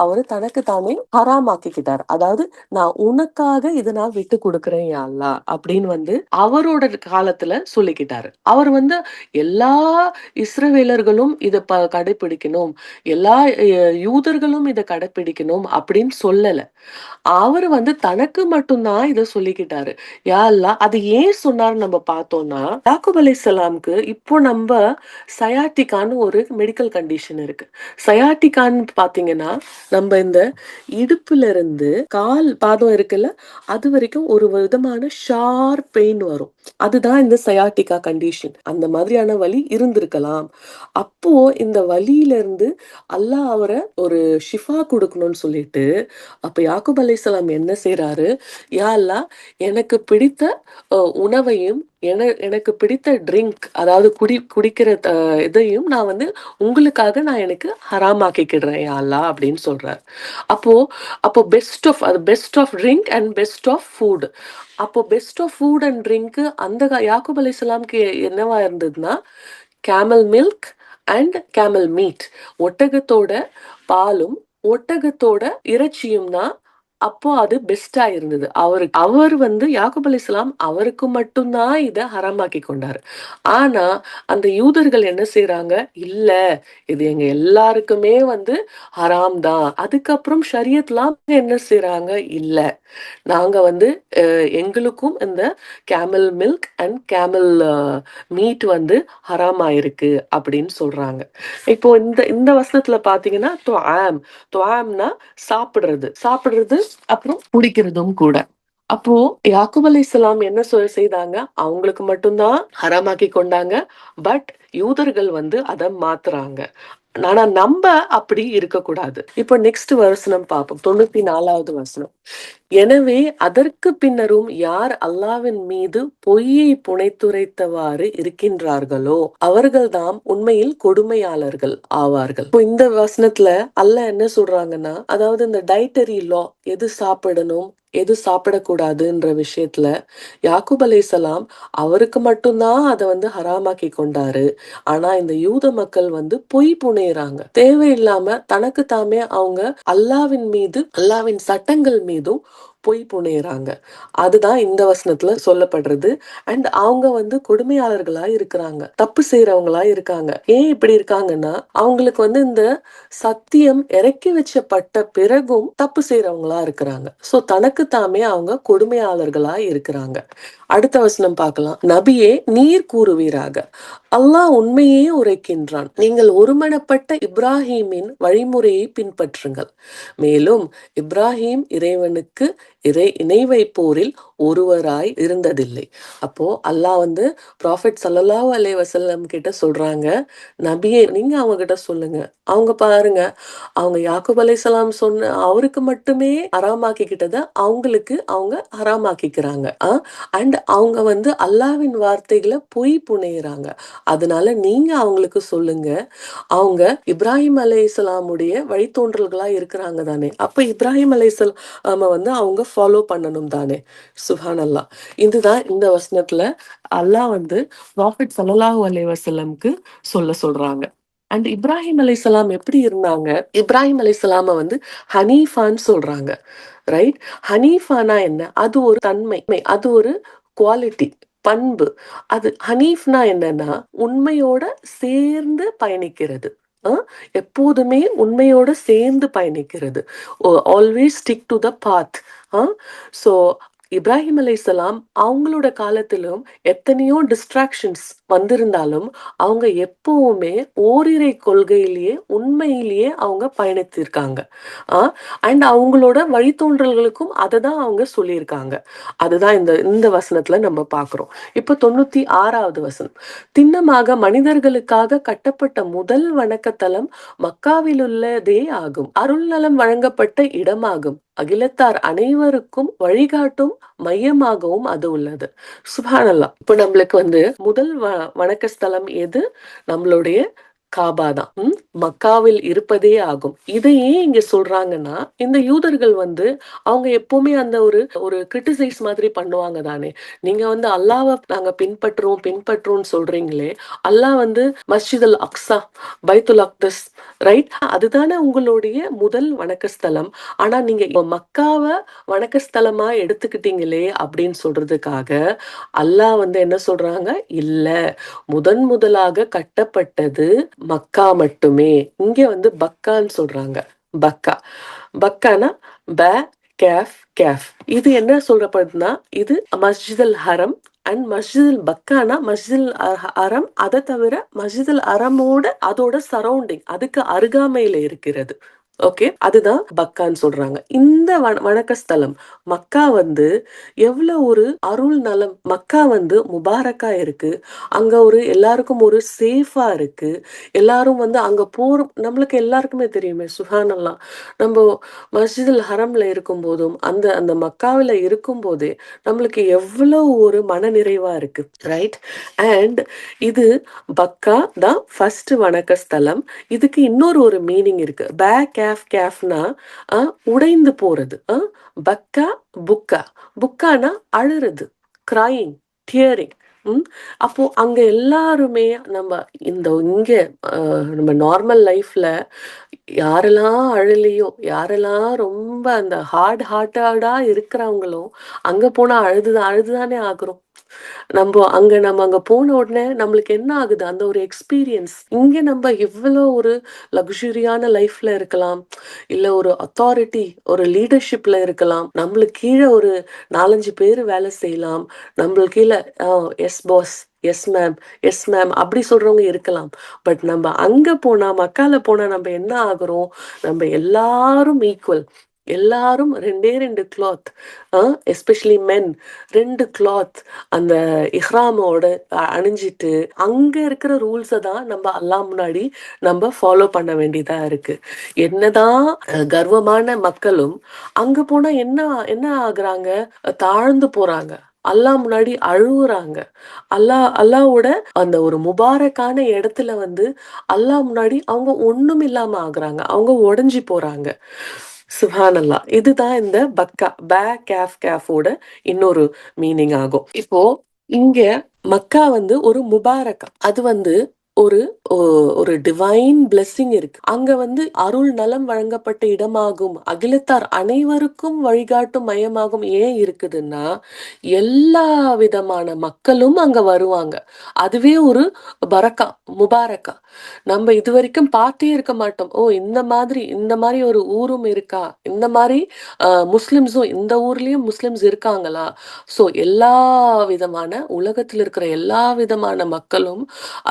அவரு தனக்கு தானே ஹராமாக்கிக்கிட்டாரு. அதாவது நான் உனக்காக இதை நான் விட்டு கொடுக்குறேன் யா அல்லாஹ் அப்படின்னு அவரோட காலத்துல சொல்லிக்கிட்டாரு. அவர் எல்லா இஸ்ரவேலர்களும் இத கடைபிடிக்கணும், எல்லா யூதர்களும் இத கடைபிடிக்கணும் அப்படின்னு சொல்லல. அவரு தனக்கு மட்டும்தான் இத சொல்லிக்கிட்டாரு. யா அல்லாஹ் அது ஏன் சொன்னாருன்னு நம்ம பார்த்தோம்னா, யாக்கூப் அலைஹிஸ்ஸலாம்க்கு இப்போ நம்ம சயாட்டிக்கான்னு ஒரு மெடிக்கல் கண்டிஷன் இருக்கு. சயாட்டிக்கான்னு பாத்தீங்கன்னா நம்ம இந்த இடுப்புல இருந்து கால் பாதம் இருக்குல்ல, அது வரைக்கும் ஒரு விதமான ஷார்ப் பெயின் வரும். அதுதான் இந்த சயாட்டிகா கண்டிஷன். அந்த மாதிரியான வலி இருந்திருக்கலாம். அப்போ இந்த வலியில இருந்து அல்லாஹ் அவரை ஒரு ஷிஃபா கொடுக்கணும்னு சொல்லிட்டு, அப்ப யாக்கூப் அலைஹிஸ்ஸலாம் என்ன செய்றாரு, யா அல்லாஹ் எனக்கு பிடித்த உணவையும் எனக்கு பிடித்த ட்ரிங்க், அதாவது குடிக்கிற இதையும் நான் வந்து உங்களுக்காக நான் எனக்கு ஹராமாக்கிக்கிடுறேன் யா அல்லாஹ் அப்படின்னு சொல்றார். அப்போ அப்போ best of drink and best of food. அப்போ best of food and drink அந்த யாக்கூப் அலைஹிஸ்ஸலாம்க்கு என்னவா இருந்ததுன்னா, camel milk and camel meat. ஒட்டகத்தோட பாலும் ஒட்டகத்தோட இறைச்சியும் தான் அப்போ அது பெஸ்டா இருந்தது. அவர் வந்து யாக்கூப் அலைஹிஸ்ஸலாம் அவருக்கு மட்டும்தான் இத ஹராமாக்கி கொண்டாரு. ஆனா அந்த யூதர்கள் என்ன செய்றாங்க, இல்ல இது எங்க எல்லாருக்குமே வந்து ஹராம் தான். அதுக்கப்புறம் ஷரியத்லாம் என்ன செய்றாங்க, இல்ல நாங்க வந்து எங்களுக்கும் இந்த camel milk and camel meet வந்து ஹராம் ஆயிருக்கு அப்படின்னு சொல்றாங்க. இப்போ இந்த இந்த வசனத்துல பாத்தீங்கன்னா துஆம்னா சாப்பிடுறது அப்புறம் குடிக்கிறதும் கூட. அப்போ யாக்கூப் அலைஹிஸ்ஸலாம் என்ன செய்தாங்க, அவங்களுக்கு மட்டும்தான் ஹராமாக்கி கொண்டாங்க. பட் யூதர்கள் வந்து அத மாத்துறாங்க. ஆனா நம்ப அப்படி இருக்கக்கூடாது. இப்போ நெக்ஸ்ட் வசனம் பார்ப்போம். 94வது வசனம். எனவே அதற்கு பின்னரும் யார் அல்லாஹ்வின் மீது பொய்யை புனைத்துரைத்தவாறு இருக்கின்றார்களோ அவர்கள்தாம் உண்மையில் கொடுமையாளர்கள் ஆவார்கள். இப்போ இந்த வசனத்துல அல்லாஹ் என்ன சொல்றாங்கன்னா, அதாவது இந்த டைட்டரி லா, எது சாப்பிடணும் எது சாப்பிடக்கூடாதுன்ற விஷயத்துல யாக்கூப் அலைஹிஸ்ஸலாம் அவருக்கு மட்டும்தான் அதை வந்து ஹராமாக்கி கொண்டாரு. ஆனா இந்த யூத மக்கள் வந்து பொய் புனையறாங்க. தேவையில்லாம தனக்கு தாமே அவங்க அல்லாவின் சட்டங்கள் மீதும் பொய் புனையறாங்க. அதுதான் இந்த வசனத்துல சொல்லப்படுறது. அண்ட் அவங்க வந்து கொடுமையாளர்களா இருக்கிறாங்க, தப்பு செய்யறவங்களா இருக்காங்க. ஏன் இப்படி இருக்காங்கன்னா, அவங்களுக்கு வந்து இந்த சத்தியம் இறக்கி வச்சப்பட்ட பிறகும் தப்பு செய்யறவங்களா இருக்கிறாங்க. சோ தனக்கு தாமே அவங்க கொடுமையாளர்களா இருக்கிறாங்க. அடுத்த வசனம் பார்க்கலாம். நபியே நீர் கூறுவீராக, அல்லாஹ் உண்மையே உரைக்கின்றான். நீங்கள் ஒருமனப்பட்ட இப்ராஹீமின் வழிமுறையை பின்பற்றுங்கள். மேலும் இப்ராஹிம் இறைவனுக்கு இணை வைப்போரில் ஒருவராய் இருந்ததில்லை. அப்போ அல்லாஹ் வந்து ப்ராஃபெட் ஸல்லல்லாஹு அலைஹி வஸல்லம் கிட்ட சொல்றாங்க, நபியே நீங்க அவங்க கிட்ட சொல்லுங்க. அவங்க பாருங்க, அவங்க யாக்கூப் அலைஹிஸ்ஸலாம் சொன்ன அவருக்கு மட்டுமே ஹராமாக்கிக்கிட்டத அவங்களுக்கு அவங்க ஹராமாக்கிக்கிறாங்க. அண்ட் அவங்க வந்து அல்லாஹ்வின் வார்த்தைகளை பொய் புனையறாங்க. அதனால நீங்க அவங்களுக்கு சொல்லுங்க, அவங்க இப்ராஹிம் அலைஹிஸ்ஸலாமுடைய வழித்தோன்றல்களா இருக்கிறாங்க தானே. அப்ப இப்ராஹிம் அலைஹிஸ்ஸலாம் வந்து அவங்க ஃபாலோ பண்ணணும் தானே. சுப்ஹானல்லாஹ். இதுதான் இந்த வசனத்துல அல்லாஹ் வந்து ப்ராஃபெட் ஸல்லல்லாஹு அலைஹி வஸல்லம்க்கு சொல்றாங்க. அண்ட் இப்ராஹிம் அலைஹிஸ்ஸலாம் எப்படி இருந்தாங்க, இப்ராஹிம் அலைஹிஸ்ஸலாம வந்து ஹனீஃபான்னு சொல்றாங்க. ரைட். ஹனீஃபானா என்ன, அது ஒரு தன்மை, அது ஒரு குவாலிட்டி, பண்பு. அது ஹனீஃப்னா என்னன்னா உண்மையோட சேர்ந்து பயணிக்கிறது. எப்போதுமே உண்மையோட சேர்ந்து பயணிக்கிறது. Always stick to the path. So Ibrahim அலைஹிஸ்ஸலாம் அவங்களோட காலத்திலும் எத்தனையோ டிஸ்ட்ராக்ஷன்ஸ் வந்திருந்தாலும் அவங்க எப்பவுமே ஓரிரை கொள்கையிலேயே உண்மையிலேயே அவங்க பயணித்திருக்காங்க. அண்ட் அவங்களோட வழித்தோன்றல்களுக்கும் அதை தான் அவங்க சொல்லியிருக்காங்க. அதுதான் இந்த வசனத்துல நம்ம பார்க்கிறோம். இப்போ 96வது வசனம். திண்ணமாக மனிதர்களுக்காக கட்டப்பட்ட முதல் வணக்கத்தலம் மக்காவில் உள்ளதே ஆகும். அருள் நலம் வழங்கப்பட்ட இடமாகும். அகிலத்தார் அனைவருக்கும் வழிகாட்டும் மையமாகவும் அது உள்ளது. சுப்ஹானல்லாஹ். இப்போ நம்மளுக்கு வந்து முதல் வணக்க ஸ்தலம் எது, நம்மளுடைய காபா தான். மக்காவில் இருப்பதே ஆகும். இதை ஏன் இங்க சொல்றாங்கன்னா, இந்த யூதர்கள் வந்து அவங்க எப்பவுமே அந்த ஒரு கிரிட்டிசைஸ் மாதிரி பண்ணுவாங்க தானே. நீங்க வந்து அல்லாஹ்வை நாங்க பின்பற்றுறோம்னு சொல்றீங்களே, அல்லாஹ் வந்து மஸ்ஜித் அல் அக்ஸா, பைத்துல் அக்தஸ், ரைட், அதுதானே உங்களுடைய முதல் வணக்கஸ்தலம். ஆனா நீங்க மக்காவை வணக்கஸ்தலமா எடுத்துக்கிட்டீங்களே அப்படின்னு சொல்றதுக்காக அல்லாஹ் வந்து என்ன சொல்றாங்க, இல்ல முதலாக கட்டப்பட்டது மக்கா மட்டுமே. இங்க வந்து பக்கான்னு சொல்றாங்க. பக்கானா கேஃப். இது என்ன சொல்றப்படுதுன்னா, இது மஸ்ஜித் அல் ஹரம் அண்ட் மஸ்ஜித் அல் பக்கானா மஸ்ஜித் அல் ஹரம், அதை தவிர மஸ்ஜித் அல் ஹரமோட அதோட சரௌண்டிங், அதுக்கு அருகாமையில இருக்கிறது. ஓகே, அதுதான் பக்கான்னு சொல்றாங்க. இந்த வணக்க ஸ்தலம் மக்கா வந்து எவ்வளவு ஒரு அருள் நலம். மக்கா வந்து முபாரக்கா இருக்கு. அங்க ஒரு எல்லாருக்கும் ஒரு சேஃபா இருக்கு. எல்லாரும் வந்து அங்க போறோம். நம்மளுக்கு எல்லாருக்குமே தெரியுமே, சுஹானல்லாஹ். நம்ம மஸ்ஜிதுல் ஹரம்ல இருக்கும் போதும் அந்த அந்த மக்காவில இருக்கும் போதே நம்மளுக்கு எவ்வளவு ஒரு மனநிறைவா இருக்கு, ரைட்? அண்ட் இது பக்கா தான் ஃபர்ஸ்ட் வணக்க ஸ்தலம். இதுக்கு இன்னொரு ஒரு மீனிங் இருக்கு. கேஃப்னா உடைந்து போறது. பக்கா புக்கா. புக்கானா அழுறது, கிரையிங், டியரிங். அப்போ அங்க எல்லாருமே நம்ம இங்க நம்ம நார்மல் லைஃப்ல யாரெல்லாம் அழலையோ, யாரெல்லாம் ரொம்ப அந்த ஹார்ட்டடா இருக்கிறவங்களோ அங்க போனா அழுதுதானே ஆகுறோம். நம்ம அங்க போன உடனே நம்மளுக்கு என்ன ஆகுது, அந்த ஒரு எக்ஸ்பீரியன்ஸ். இங்க நம்ம எவ்வளவு ஒரு லக்ஸுரியான லைஃப்ல இருக்கலாம், இல்ல ஒரு அத்தாரிட்டி, ஒரு லீடர்ஷிப்ல இருக்கலாம், நம்மளுக்கு கீழே ஒரு 4-5 பேர் வேலை செய்யலாம், நம்மளுக்கு கீழே yes boss, yes ma'am, yes ma'am அப்படி சொல்றவங்க இருக்கலாம். பட் நம்ம அங்க போனா, மக்கால போனா நம்ம என்ன ஆகுறோம், நம்ம எல்லாரும் ஈக்குவல். எல்லாரும் 2 கிளாத், எஸ்பெஷலி மென் 2 கிளாத் அந்த இஹ்ராமோட அணிஞ்சிட்டு அங்க இருக்கிற ரூல்ஸை தான் நம்ம அல்லாஹ் முன்னாடி நம்ம ஃபாலோ பண்ண வேண்டியதா இருக்கு. என்னதான் கர்வமான மக்களும் அங்க போனா என்ன என்ன ஆகுறாங்க, தாழ்ந்து போறாங்க, அல்லாஹ் முன்னாடி அழுவுறாங்க. அல்லாவோட அந்த ஒரு முபாரக்கான இடத்துல வந்து அல்லாஹ் முன்னாடி அவங்க ஒண்ணும் இல்லாம ஆகுறாங்க, அவங்க உடைஞ்சு போறாங்க. சுப்ஹானல்லாஹ். இதுதான் இந்த பக்கா கேஃபோட இன்னொரு மீனிங் ஆகும். இப்போ இங்க மக்கா வந்து ஒரு முபாரக்கா, அது வந்து ஒரு ஒரு டிவைன் பிளெஸிங் இருக்கு. அங்க வந்து அருள் நலம் வழங்கப்பட்ட இடமாகும், அகிலத்தார் அனைவருக்கும் வழிகாட்டும் மையமாகும். ஏன் இருக்குதுன்னா எல்லா விதமான மக்களும் அங்க வருவாங்க. அதுவே ஒரு பரக்கா, முபாரக்கா. நம்ம இது வரைக்கும் பார்த்தே இருக்க மாட்டோம். ஓ, இந்த மாதிரி ஒரு ஊரும் இருக்கா, இந்த மாதிரி முஸ்லிம்ஸும் இந்த ஊர்லயும் முஸ்லிம்ஸ் இருக்காங்களா? ஸோ எல்லா விதமான உலகத்தில் இருக்கிற எல்லா விதமான மக்களும்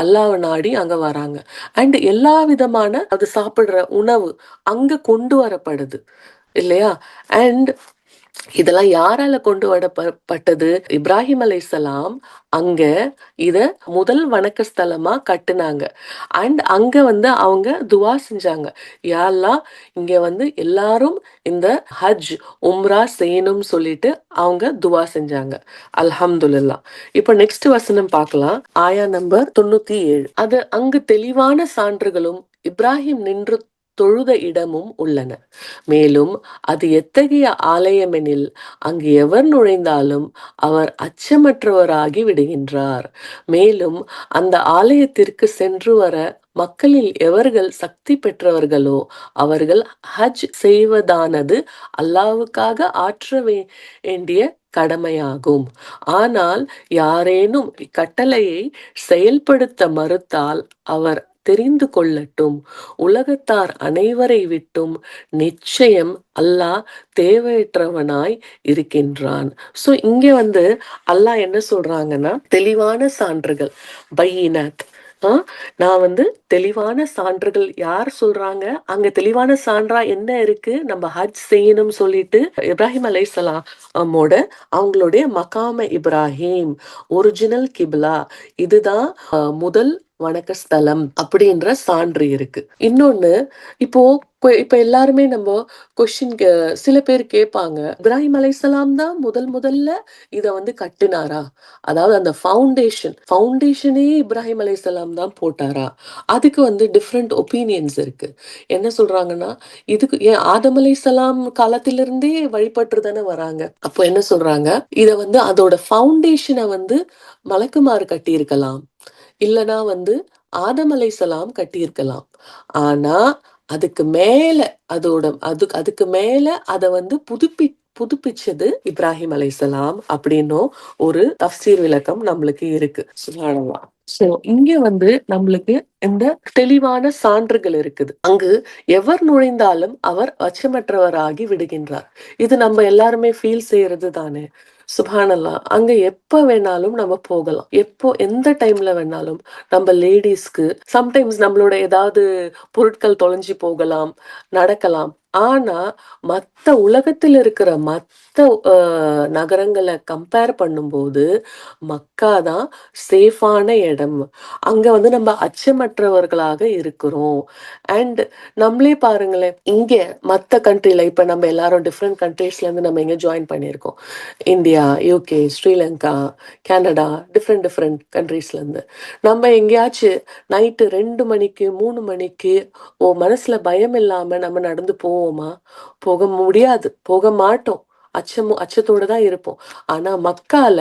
அல்லாஹ்வை நாடி அங்க வராங்க. அண்ட் எல்லா விதமான அது சாப்பிடுற உணவு அங்க கொண்டு வரப்படுது இல்லையா? அண்ட் இதெல்லாம் யாரால கொண்டு வரப்பட்டது? இப்ராஹிம் அலைஹிஸ்ஸலாம் அங்க இத முதல் வணக்க ஸ்தலமா கட்டுனாங்க. அண்ட் அங்க வந்து அவங்க துவா செஞ்சாங்க, யா அல்லாஹ் இங்க வந்து எல்லாரும் இந்த ஹஜ் உம்ரா செய்யணும்னு சொல்லிட்டு அவங்க துவா செஞ்சாங்க. அல்ஹம்துலில்லாஹ். இப்போ நெக்ஸ்ட் வசனம் பார்க்கலாம். ஆயா நம்பர் 97. அது அங்கு தெளிவான சான்றுகளும் இப்ராஹிம் நின்று தொழுத இடமும் உள்ளன. மேலும் அது எத்தகைய ஆலயமெனில் அங்கு எவர் நுழைந்தாலும் அவர் அச்சமற்றவராகி விடுகின்றார். மேலும் அந்த ஆலயத்திற்கு சென்று வர மக்களில் எவர்கள் சக்தி பெற்றவர்களோ அவர்கள் ஹஜ் செய்வதானது அல்லாஹ்வுக்காக ஆற்ற வேண்டிய கடமையாகும். ஆனால் யாரேனும் இக்கட்டளையை செயல்படுத்த மறுத்தால் அவர் தெரிந்து கொள்ளட்டும், உலகத்தார் அனைவரை விட்டும் நிச்சயம் அல்லாஹ் தேவையற்றவனாய் இருக்கின்றான். சோ இங்க வந்து அல்லாஹ் என்ன சொல்றாங்கன்னா, தெளிவான சான்றுகள், பையினாத். நான் வந்து தெளிவான சான்றுகள் யார் சொல்றாங்க? அங்க தெளிவான சான்றா என்ன இருக்கு? நம்ம ஹஜ் செய்யணும் சொல்லிட்டு இப்ராஹிம் அலைஹிஸ்ஸலாம் அவங்களுடைய மகாம இப்ராஹிம், ஒரிஜினல் கிப்லா, இதுதான் முதல் வணக்க ஸ்தலம் அப்படின்ற சான்று இருக்கு. இன்னொன்னு, இப்போ இப்ப எல்லாருமே நம்ம கொஸ்டின், சில பேர் கேட்பாங்க, இப்ராஹிம் அலைஹிஸ்ஸலாம் தான் முதல்ல இத வந்து கட்டினாரா? அதாவது அந்த ஃபவுண்டேஷனே இப்ராஹிம் அலைஹிஸ்ஸலாம் தான் போட்டாரா? அதுக்கு வந்து டிஃப்ரெண்ட் ஒப்பீனியன்ஸ் இருக்கு. என்ன சொல்றாங்கன்னா, இதுக்கு ஏன் ஆதம் அலைஹிஸ்ஸலாம் காலத்திலிருந்தே வழிபட்டு தானே வராங்க. அப்போ என்ன சொல்றாங்க, இத வந்து அதோட ஃபவுண்டேஷனை வந்து மலக்குமாறு கட்டியிருக்கலாம், இல்லனா வந்து ஆதம் அலைஹிஸ்ஸலாம் கட்டியிருக்கலாம். ஆனா அதுக்கு மேல அதுக்கு மேல அத வந்து புதுப்பிச்சது இப்ராஹிம் அலைஹிஸ்ஸலாம் அப்படின்னும் ஒரு தஃப்சீர் விளக்கம் நம்மளுக்கு இருக்கு. சுப்ஹானல்லாஹ். சோ இங்க வந்து நம்மளுக்கு இந்த தெளிவான சான்றுகள் இருக்குது. அங்கு எவர் நுழைந்தாலும் அவர் அச்சமற்றவராகி விடுகின்றார். இது நம்ம எல்லாருமே ஃபீல் செய்யறது தானே. சுப்ஹானல்லாஹ். அங்க எப்ப வேணாலும் நம்ம போகலாம். எப்போ எந்த டைம்ல வேணாலும். நம்ம லேடீஸ்க்கு சம்டைம்ஸ் நம்மளோட ஏதாவது பொருட்கள் தொலைஞ்சு போகலாம், நடக்கலாம். ஆனா, மத்த உலகத்துல இருக்கிற மத்த நகரங்கள கம்பேர் பண்ணும்போது, மக்கா தான் சேஃபான இடம். அங்க வந்து நம்ம அச்சமற்றவர்களாக இருக்கிறோம். அண்ட் நம்மளே பாருங்களேன், இங்க மத்த கண்ட்ரில இப்ப நம்ம எல்லாரும் டிஃபரெண்ட் கண்ட்ரீஸ்ல இருந்து நம்ம இங்க ஜாயின் பண்ணியிருக்கோம். India, UK, Sri Lanka, Canada, different different கண்ட்ரீஸ்லேருந்து நம்ம எங்கேயாச்சும் நைட்டு 2 மணிக்கு 3 மணிக்கு மனசுல பயம் இல்லாம நம்ம நடந்து போவோமா? போக முடியாது, போக மாட்டோம். அச்சத்தோட தான் இருப்போம். ஆனா மக்கால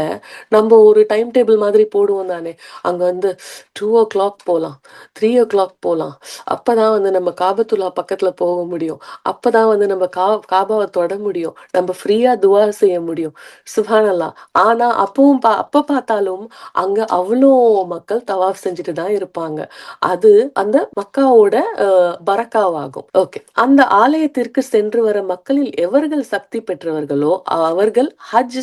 நம்ம ஒரு டைம் டேபிள் மாதிரி போடுவோம் தானே. அங்க வந்து 2:00 போலாம், 3:00 போலாம். அப்பதான் வந்து நம்ம காபத்துல்லா பக்கத்துல போக முடியும். அப்பதான் வந்து நம்ம காபாவை தொட முடியும். நம்ம ஃப்ரீயா துவா செய்ய முடியும். சுப்ஹானல்லாஹ். ஆனா அப்ப பார்த்தாலும் அங்க அவ்வளோ மக்கள் தவாஃப் செஞ்சுட்டு தான் இருப்பாங்க. அது அந்த மக்காவோட பரக்காவாகும். ஓகே. அந்த ஆலயத்திற்கு சென்று வர மக்களில் எவர்கள் சக்தி பெற்றவர்களோ அவர்கள் ஹஜ்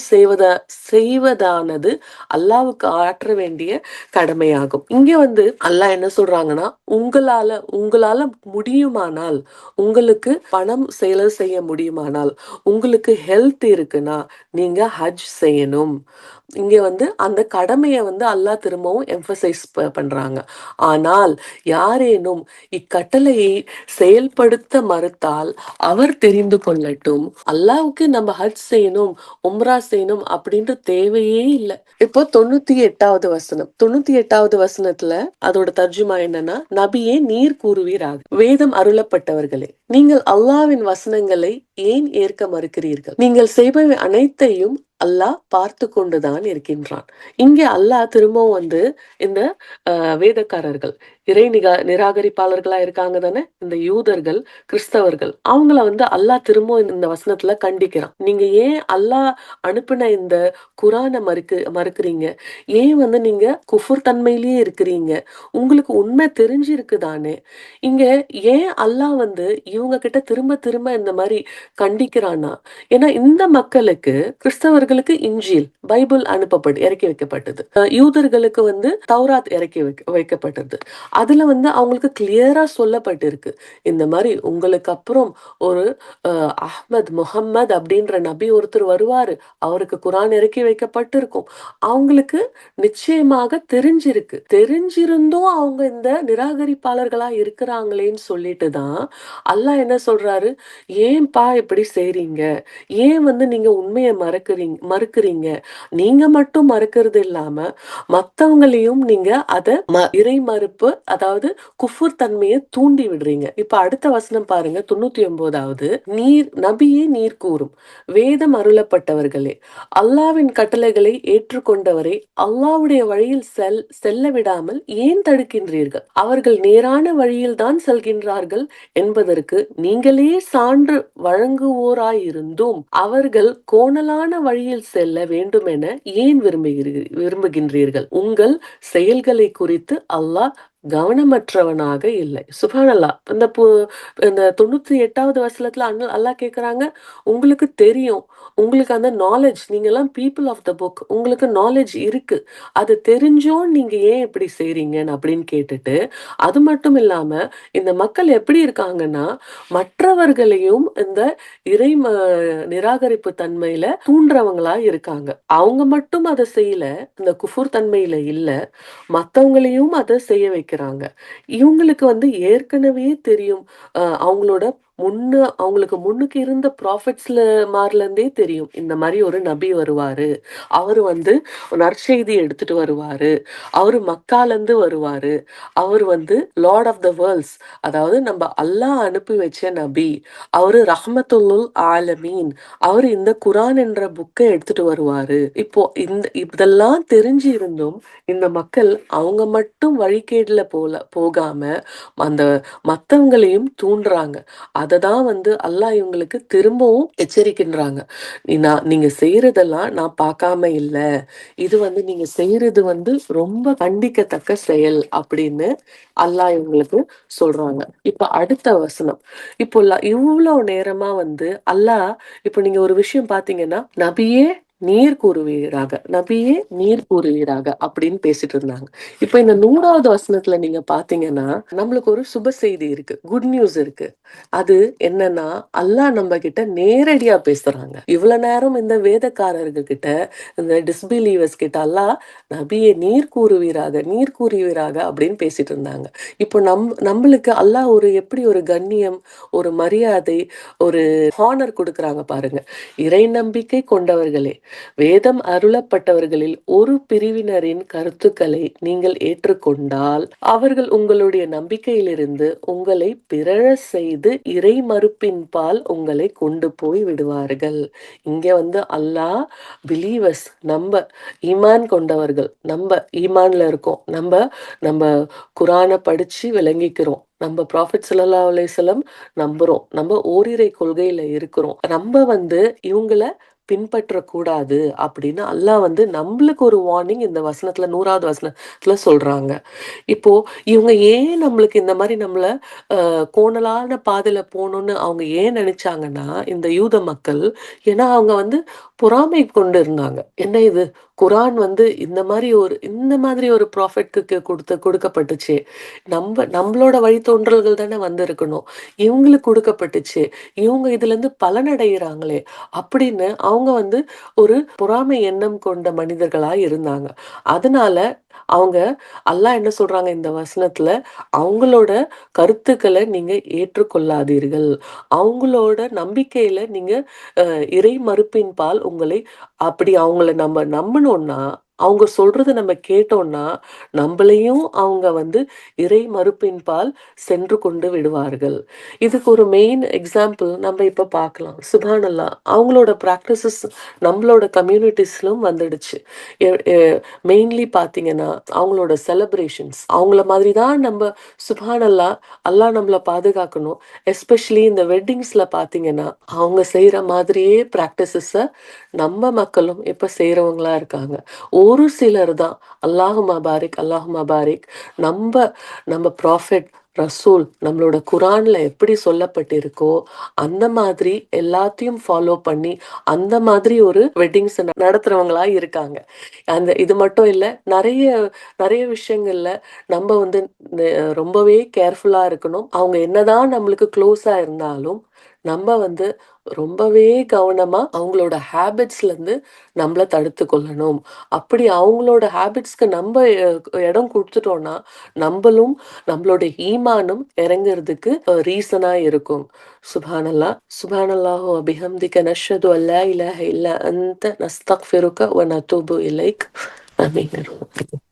செய்வதானது அல்லாஹ்வுக்கு ஆற்ற வேண்டிய கடமையாகும். இங்க வந்து அல்லாஹ் என்ன சொல்றாங்கன்னா, உங்களால முடியுமானால், உங்களுக்கு பணம் செலவு செய்ய முடியுமானால், உங்களுக்கு ஹெல்த் இருக்குன்னா நீங்க ஹஜ் செய்யணும். இங்க வந்து அந்த கடமைய வந்து அல்லாஹ் திரும்பவும் எம்பசைஸ் பண்றாங்க. ஆனால் யாரேனும் இக்கட்டளையை செயல்படுத்த மறுத்தால் அவர் தெரிந்து கொள்ளட்டும், அல்லாஹ்வுக்கு நம்ம ஹஜ் செய்யணும், உம்ரா செய்யணும் அப்படின்ற தேவையே இல்ல. இப்போ 98வது வசனம். 98வது வசனத்துல அதோட தர்ஜுமா என்னன்னா, நபியே நீர் கூறுவீராக. வேதம் அருளப்பட்டவர்களே, நீங்கள் அல்லாஹ்வின் வசனங்களை ஏன் ஏற்க மறுக்கிறீர்கள்? நீங்கள் செய்பவை அனைத்தையும் அல்லாஹ் பார்த்து கொண்டுதான் இருக்கின்றான். இங்க அல்லாஹ் திரும்பவும் வந்து இந்த வேதக்காரர்கள் நிராகரிப்பாளர்களா இருக்காங்க தானே, இந்த யூதர்கள், கிறிஸ்தவர்கள், அவங்கள வந்து அல்லாஹ் திரும்பவும் இந்த வசனத்துல கண்டிக்கிறான். நீங்க ஏன் அல்லாஹ் அனுப்பின இந்த குரானை மறுக்கிறீங்க? ஏன் வந்து நீங்க குஃபுர் தன்மையிலேயே இருக்கிறீங்க? உங்களுக்கு உண்மை தெரிஞ்சிருக்கு தானே. இங்க ஏன் அல்லாஹ் வந்து இவங்க கிட்ட திரும்ப திரும்ப இந்த மாதிரி கண்டிக்கிறான்னா, ஏன்னா இந்த மக்களுக்கு கிறிஸ்தவர்களுக்கு இன்ஜீல் பைபிள் இறக்கி வைக்கப்பட்டது. யூதர்களுக்கு வந்து தௌராத் இறக்கி வைக்கப்பட்டது. அதுல வந்து அவங்களுக்கு கிளியரா சொல்லப்பட்டிருக்கு, இந்த மாதிரி உங்களுக்கு அப்புறம் ஒரு முஹம்மது அப்படின்ற நபி ஒருத்தர் வருவாரு, அவருக்கு குரான் இறக்கி வைக்கப்பட்டிருக்கும். அவங்களுக்கு நிச்சயமாக தெரிஞ்சிருந்தும் அவங்க இந்த நிராகரிப்பாளர்களா இருக்கிறாங்களேன்னு சொல்லிட்டு தான் அல்லாஹ் என்ன சொல்றாரு, ஏன்பா இப்படி செய்றீங்க? ஏன் வந்து நீங்க உண்மையை மறுக்கிறீங்க? நீங்க மட்டும் மறுக்கிறது இல்லாம மத்தவங்களையும் நீங்க இறை மறுப்பு, அதாவது குஃபுர் தன்மையை தூண்டி விடுறீங்க. இப்ப அடுத்த வசனம் பாருங்க, 99வது. நபியே நீர் கூறும், வேதம் அருளப்பட்டவர்களே, அல்லாஹ்வின் கட்டளைகளை ஏற்றுக்கொண்டவரை அல்லாஹ்வுடைய வழியில் செல்ல விடாமல் ஏன் தடுக்கின்றீர்கள்? அவர்கள் நேரான வழியில் தான் செல்கின்றார்கள் என்பதற்கு நீங்களே சான்று வழங்குவோராயிருந்தும் அவர்கள் கோணலான வழியில் செல்ல வேண்டுமென ஏன் விரும்புகின்றீர்கள்? உங்கள் செயல்களை குறித்து அல்லாஹ் கவனமற்றவனாக இல்லை. சுப்ஹானல்லாஹ். இந்த 98வது வசனத்துல அல்லாஹ் கேக்குறாங்க, உங்களுக்கு தெரியும், உங்களுக்கு அந்த நாலேஜ், நீங்க எல்லாம் பீப்புள் ஆஃப் த புக், உங்களுக்கு நாலேஜ் இருக்கு, அது தெரிஞ்சும் நீங்க ஏன் இப்படி செய்றீங்கன்னு அப்படின்னு கேட்டுட்டு, அது மட்டும் இல்லாம இந்த மக்கள் எப்படி இருக்காங்கன்னா, மற்றவர்களையும் இந்த நிராகரிப்பு தன்மையில தூண்டுறவங்களா இருக்காங்க. அவங்க மட்டும் அதை செய்யல, இந்த குஃபுர் தன்மையில இல்ல, மத்தவங்களையும் அதை செய்ய வைக்கிறாங்க. இவங்களுக்கு வந்து ஏற்கனவே தெரியும், அவங்களுக்கு முன்னுக்கு இருந்த ப்ராஃபிட்ஸ்ல இருந்தே தெரியும், இந்த மாதிரி ஒரு நபி வருவாரு, அவரு வந்து நற்செய்தி எடுத்துட்டு வருவாரு, அவரு மக்கால இருந்து வருவாரு, அவர் வந்து லார்ட் ஆஃப் த வேர்ல்ட்ஸ், அதாவது நம்ம அல்லாஹ் அனுப்பி வச்ச நபி, அவரு ரஹ்மத்துல்லுல் ஆலமீன், அவரு இந்த குரான் என்ற புக்கை எடுத்துட்டு வருவாரு. இப்போ இதெல்லாம் தெரிஞ்சு இருந்தும் இந்த மக்கள் அவங்க மட்டும் வழிகேடுல போகாம அந்த மத்தவங்களையும் தூண்டுறாங்க. அததான் வந்து அல்லாஹ் இவங்களுக்கு திரும்பவும் எச்சரிக்கின்றாங்க. நீங்க செய்யறதெல்லாம் நான் பார்க்காம இல்ல, இது வந்து நீங்க செய்யறது வந்து ரொம்ப கண்டிக்கத்தக்க செயல் அப்படின்னு அல்லாஹ் இவங்களுக்கு சொல்றாங்க. இப்ப அடுத்த வசனம். இப்போ இவ்வளவு நேரமா வந்து அல்லாஹ், இப்ப நீங்க ஒரு விஷயம் பாத்தீங்கன்னா, நபியே நீர் கூறுவீராக, நபியே நீர் கூறுவீராக அப்படின்னு பேசிட்டு இருந்தாங்க. இப்ப இந்த 100வது வசனத்துல நீங்க பாத்தீங்கன்னா நம்மளுக்கு ஒரு சுப செய்தி இருக்கு, குட் நியூஸ் இருக்கு. அது என்னன்னா அல்லாஹ் நம்ம கிட்ட நேரடியா பேசுறாங்க. இவ்வளவு நேரம் இந்த வேதக்காரர்கள் கிட்ட, இந்த டிஸ்பிலீவர்ஸ் கிட்ட அல்லாஹ் நபியே நீர் கூறுவீராக, நீர் கூறுவீராக அப்படின்னு பேசிட்டு இருந்தாங்க. இப்போ நம்மளுக்கு அல்லாஹ் எப்படி ஒரு கண்ணியம், ஒரு மரியாதை, ஒரு ஹானர் கொடுக்கறாங்க பாருங்க. இறை நம்பிக்கை கொண்டவர்களே, வேதம் அருளப்பட்டவர்களில் ஒரு பிரிவினரின் கருத்துக்களை நீங்கள் ஏற்றுக்கொண்டால் அவர்கள் உங்களுடைய நம்பிக்கையிலிருந்து உங்களை பிறழ செய்து இறை மறுப்பின் பால் உங்களை கொண்டு போய் விடுவார்கள். இங்க அல்லாஹ் பிலீவர்ஸ், நம்ம ஈமான் கொண்டவர்கள், நம்ம ஈமான்ல இருக்கோம், நம்ம நம்ம குரானை படிச்சு விளங்கிக்கிறோம், நம்ம ப்ராஃபெட் ஸல்லல்லாஹு அலைஹி வஸல்லம் நம்புறோம், நம்ம ஓரிரை கொள்கையில இருக்கிறோம், நம்ம இவங்கள பின்பற்றக்கூடாது அப்படின்னு அல்லாஹ் நம்மளுக்கு ஒரு வார்னிங் இந்த வசனத்துல 100வது வசனத்துல சொல்றாங்க. இப்போ இவங்க ஏன் நம்மளுக்கு இந்த மாதிரி நம்மள கோணலான பாதையில போகணும்னு அவங்க ஏன் நினைச்சாங்கன்னா, இந்த யூத மக்கள், ஏன்னா அவங்க பொறாமை கொண்டு இருந்தாங்க. என்ன இது, குரான் இந்த மாதிரி ஒரு ப்ராஃபெட்க்கு கொடுக்கப்பட்டுச்சு, நம்மளோட வழித்தோன்றல்கள் தானே இருக்கணும், இவங்களுக்கு கொடுக்கப்பட்டுச்சு, இவங்க இதுல இருந்து பலனடைகிறாங்களே அப்படின்னு அவங்க ஒரு பொறாமை எண்ணம் கொண்ட மனிதர்களா இருந்தாங்க. அதனால அவங்க அல்லாஹ் என்ன சொல்றாங்க இந்த வசனத்துல, அவங்களோட கருத்துக்களை நீங்க ஏற்றுக்கொள்ளாதீர்கள், அவங்களோட நம்பிக்கையில நீங்க இறை மறுப்பின் பால் உங்களை, அப்படி அவங்கள நம்ம நம்பணும்னா, அவங்க சொல்றத நம்ம கேட்டோம்னா நம்மளையும் அவங்க இறை மறுப்பின் பால் சென்று கொண்டு விடுவார்கள். இதுக்கு ஒரு மெயின் எக்ஸாம்பிள் நம்ம இப்ப பார்க்கலாம். சுப்ஹானல்லாஹ், அவங்களோட பிராக்டிசஸ் நம்மளோட கம்யூனிட்டிஸ்லும் வந்துடுச்சு. மெயின்லி பாத்தீங்கன்னா அவங்களோட செலிப்ரேஷன்ஸ் அவங்கள மாதிரி தான் நம்ம. சுப்ஹானல்லாஹ், அல்லாஹ் நம்மள பாதுகாக்கணும். எஸ்பெஷலி இந்த வெட்டிங்ஸ்ல பாத்தீங்கன்னா அவங்க செய்யற மாதிரியே பிராக்டிசஸ நம்ம மக்களும் இப்ப செய்யறவங்களா இருக்காங்க. ஒரு சிலர் தான் அல்லாஹும்ம பாரிக், அல்லாஹும்ம பாரிக், நம்ம நம்ம ப்ராஃபெட் ரசூல் நம்மளோட குரான்ல எப்படி சொல்லப்பட்டிருக்கோ அந்த மாதிரி எல்லாத்தையும் ஃபாலோ பண்ணி அந்த மாதிரி ஒரு வெட்டிங்ஸ் நடத்துறவங்களா இருக்காங்க. இது மட்டும் இல்ல, நிறைய நிறைய விஷயங்கள்ல நம்ம ரொம்பவே கேர்ஃபுல்லா இருக்கணும். அவங்க என்னதான் நம்மளுக்கு க்ளோஸா இருந்தாலும் நம்ம ரொம்பவே கவனமா அவங்களோட ஹேபிட்ஸ்ல இருந்து நம்மள தடுத்து கொள்ளணும். அப்படி அவங்களோட ஹேபிட்ஸ்க்கு நம்ம இடம் கொடுத்துட்டோம்னா நம்மளும் நம்மளோட ஈமானும் இறங்குறதுக்கு ரீசனா இருக்கும். சுப்ஹானல்லாஹ், சுப்ஹானல்லாஹு வ பிஹம்திக நஷ்ஹது அல்லா இலாஹ இல்லா அன்த நஸ்தக்ஃபிருக வ நதூபு இலைக். ஆமீன்.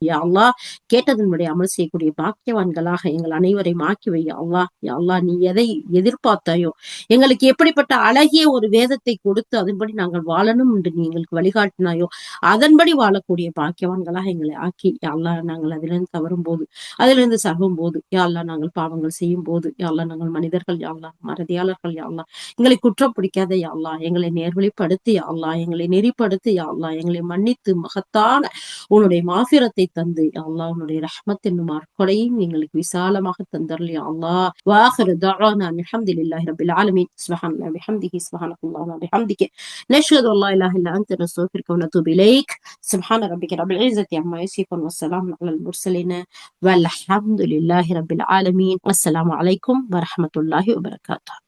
யா அல்லாஹ், கேட்டதன்படி அமல் செய்யக்கூடிய பாக்கியவான்களாக எங்கள் அனைவரையும் ஆக்கி வை. அல்லாஹ், யா அல்லாஹ், நீ எதை எதிர்பார்த்தாயோ, எங்களுக்கு எப்படிப்பட்ட அழகிய ஒரு வேதத்தை கொடுத்து அதன்படி நாங்கள் வாழணும் என்று நீ எங்களுக்கு வழிகாட்டினாயோ அதன்படி வாழக்கூடிய பாக்கியவான்களாக எங்களை ஆக்கி, யா அல்லாஹ், நாங்கள் அதிலிருந்து தவறும் போது, அதிலிருந்து சகும் போது, யா அல்லாஹ், நாங்கள் பாவங்கள் செய்யும் போது, யா அல்லாஹ், நாங்கள் மனிதர்கள், யா அல்லாஹ், மறதியாளர்கள், யா அல்லாஹ், எங்களை குற்றம் பிடிக்காத யா அல்லாஹ், எங்களை நேர்வழிப்படுத்தி யா அல்லாஹ், எங்களை நெறிப்படுத்தி யா அல்லாஹ், எங்களை மன்னித்து மகத்தான உன்னுடைய மாஃபிரத்தை தந்து யா அல்லாஹ், உன்னுடைய ரஹ்மத் என்னும் அற்கொடையும் எங்களுக்கு விசாலமாக தந்தருள் யா அல்லாஹ். வாஹிரு தஅவானா அல்ஹம்துலில்லாஹி ரப்பில் ஆலமீன். சுப்ஹானல்லாஹி வபிஹம்திஹி, சுப்ஹானல்லாஹி வபிஹம்திஹி, நஷ்ஹது அல்லா இலாஹ இல்லா அன்த நஸ்தக்ஃபிருக வ நதூபு இலைக். சுப்ஹான ரப்பிக ரப்பில் இஸ்ஸத்தி அம்மா யசிஃபூன் வ ஸலாமுன் அலல் முர்ஸலீன் வல்ஹம்துலில்லாஹி ரப்பில் ஆலமீன். அஸ்ஸலாமு அலைக்கும் வ ரஹ்மத்துல்லாஹி வ பரகாத்துஹு.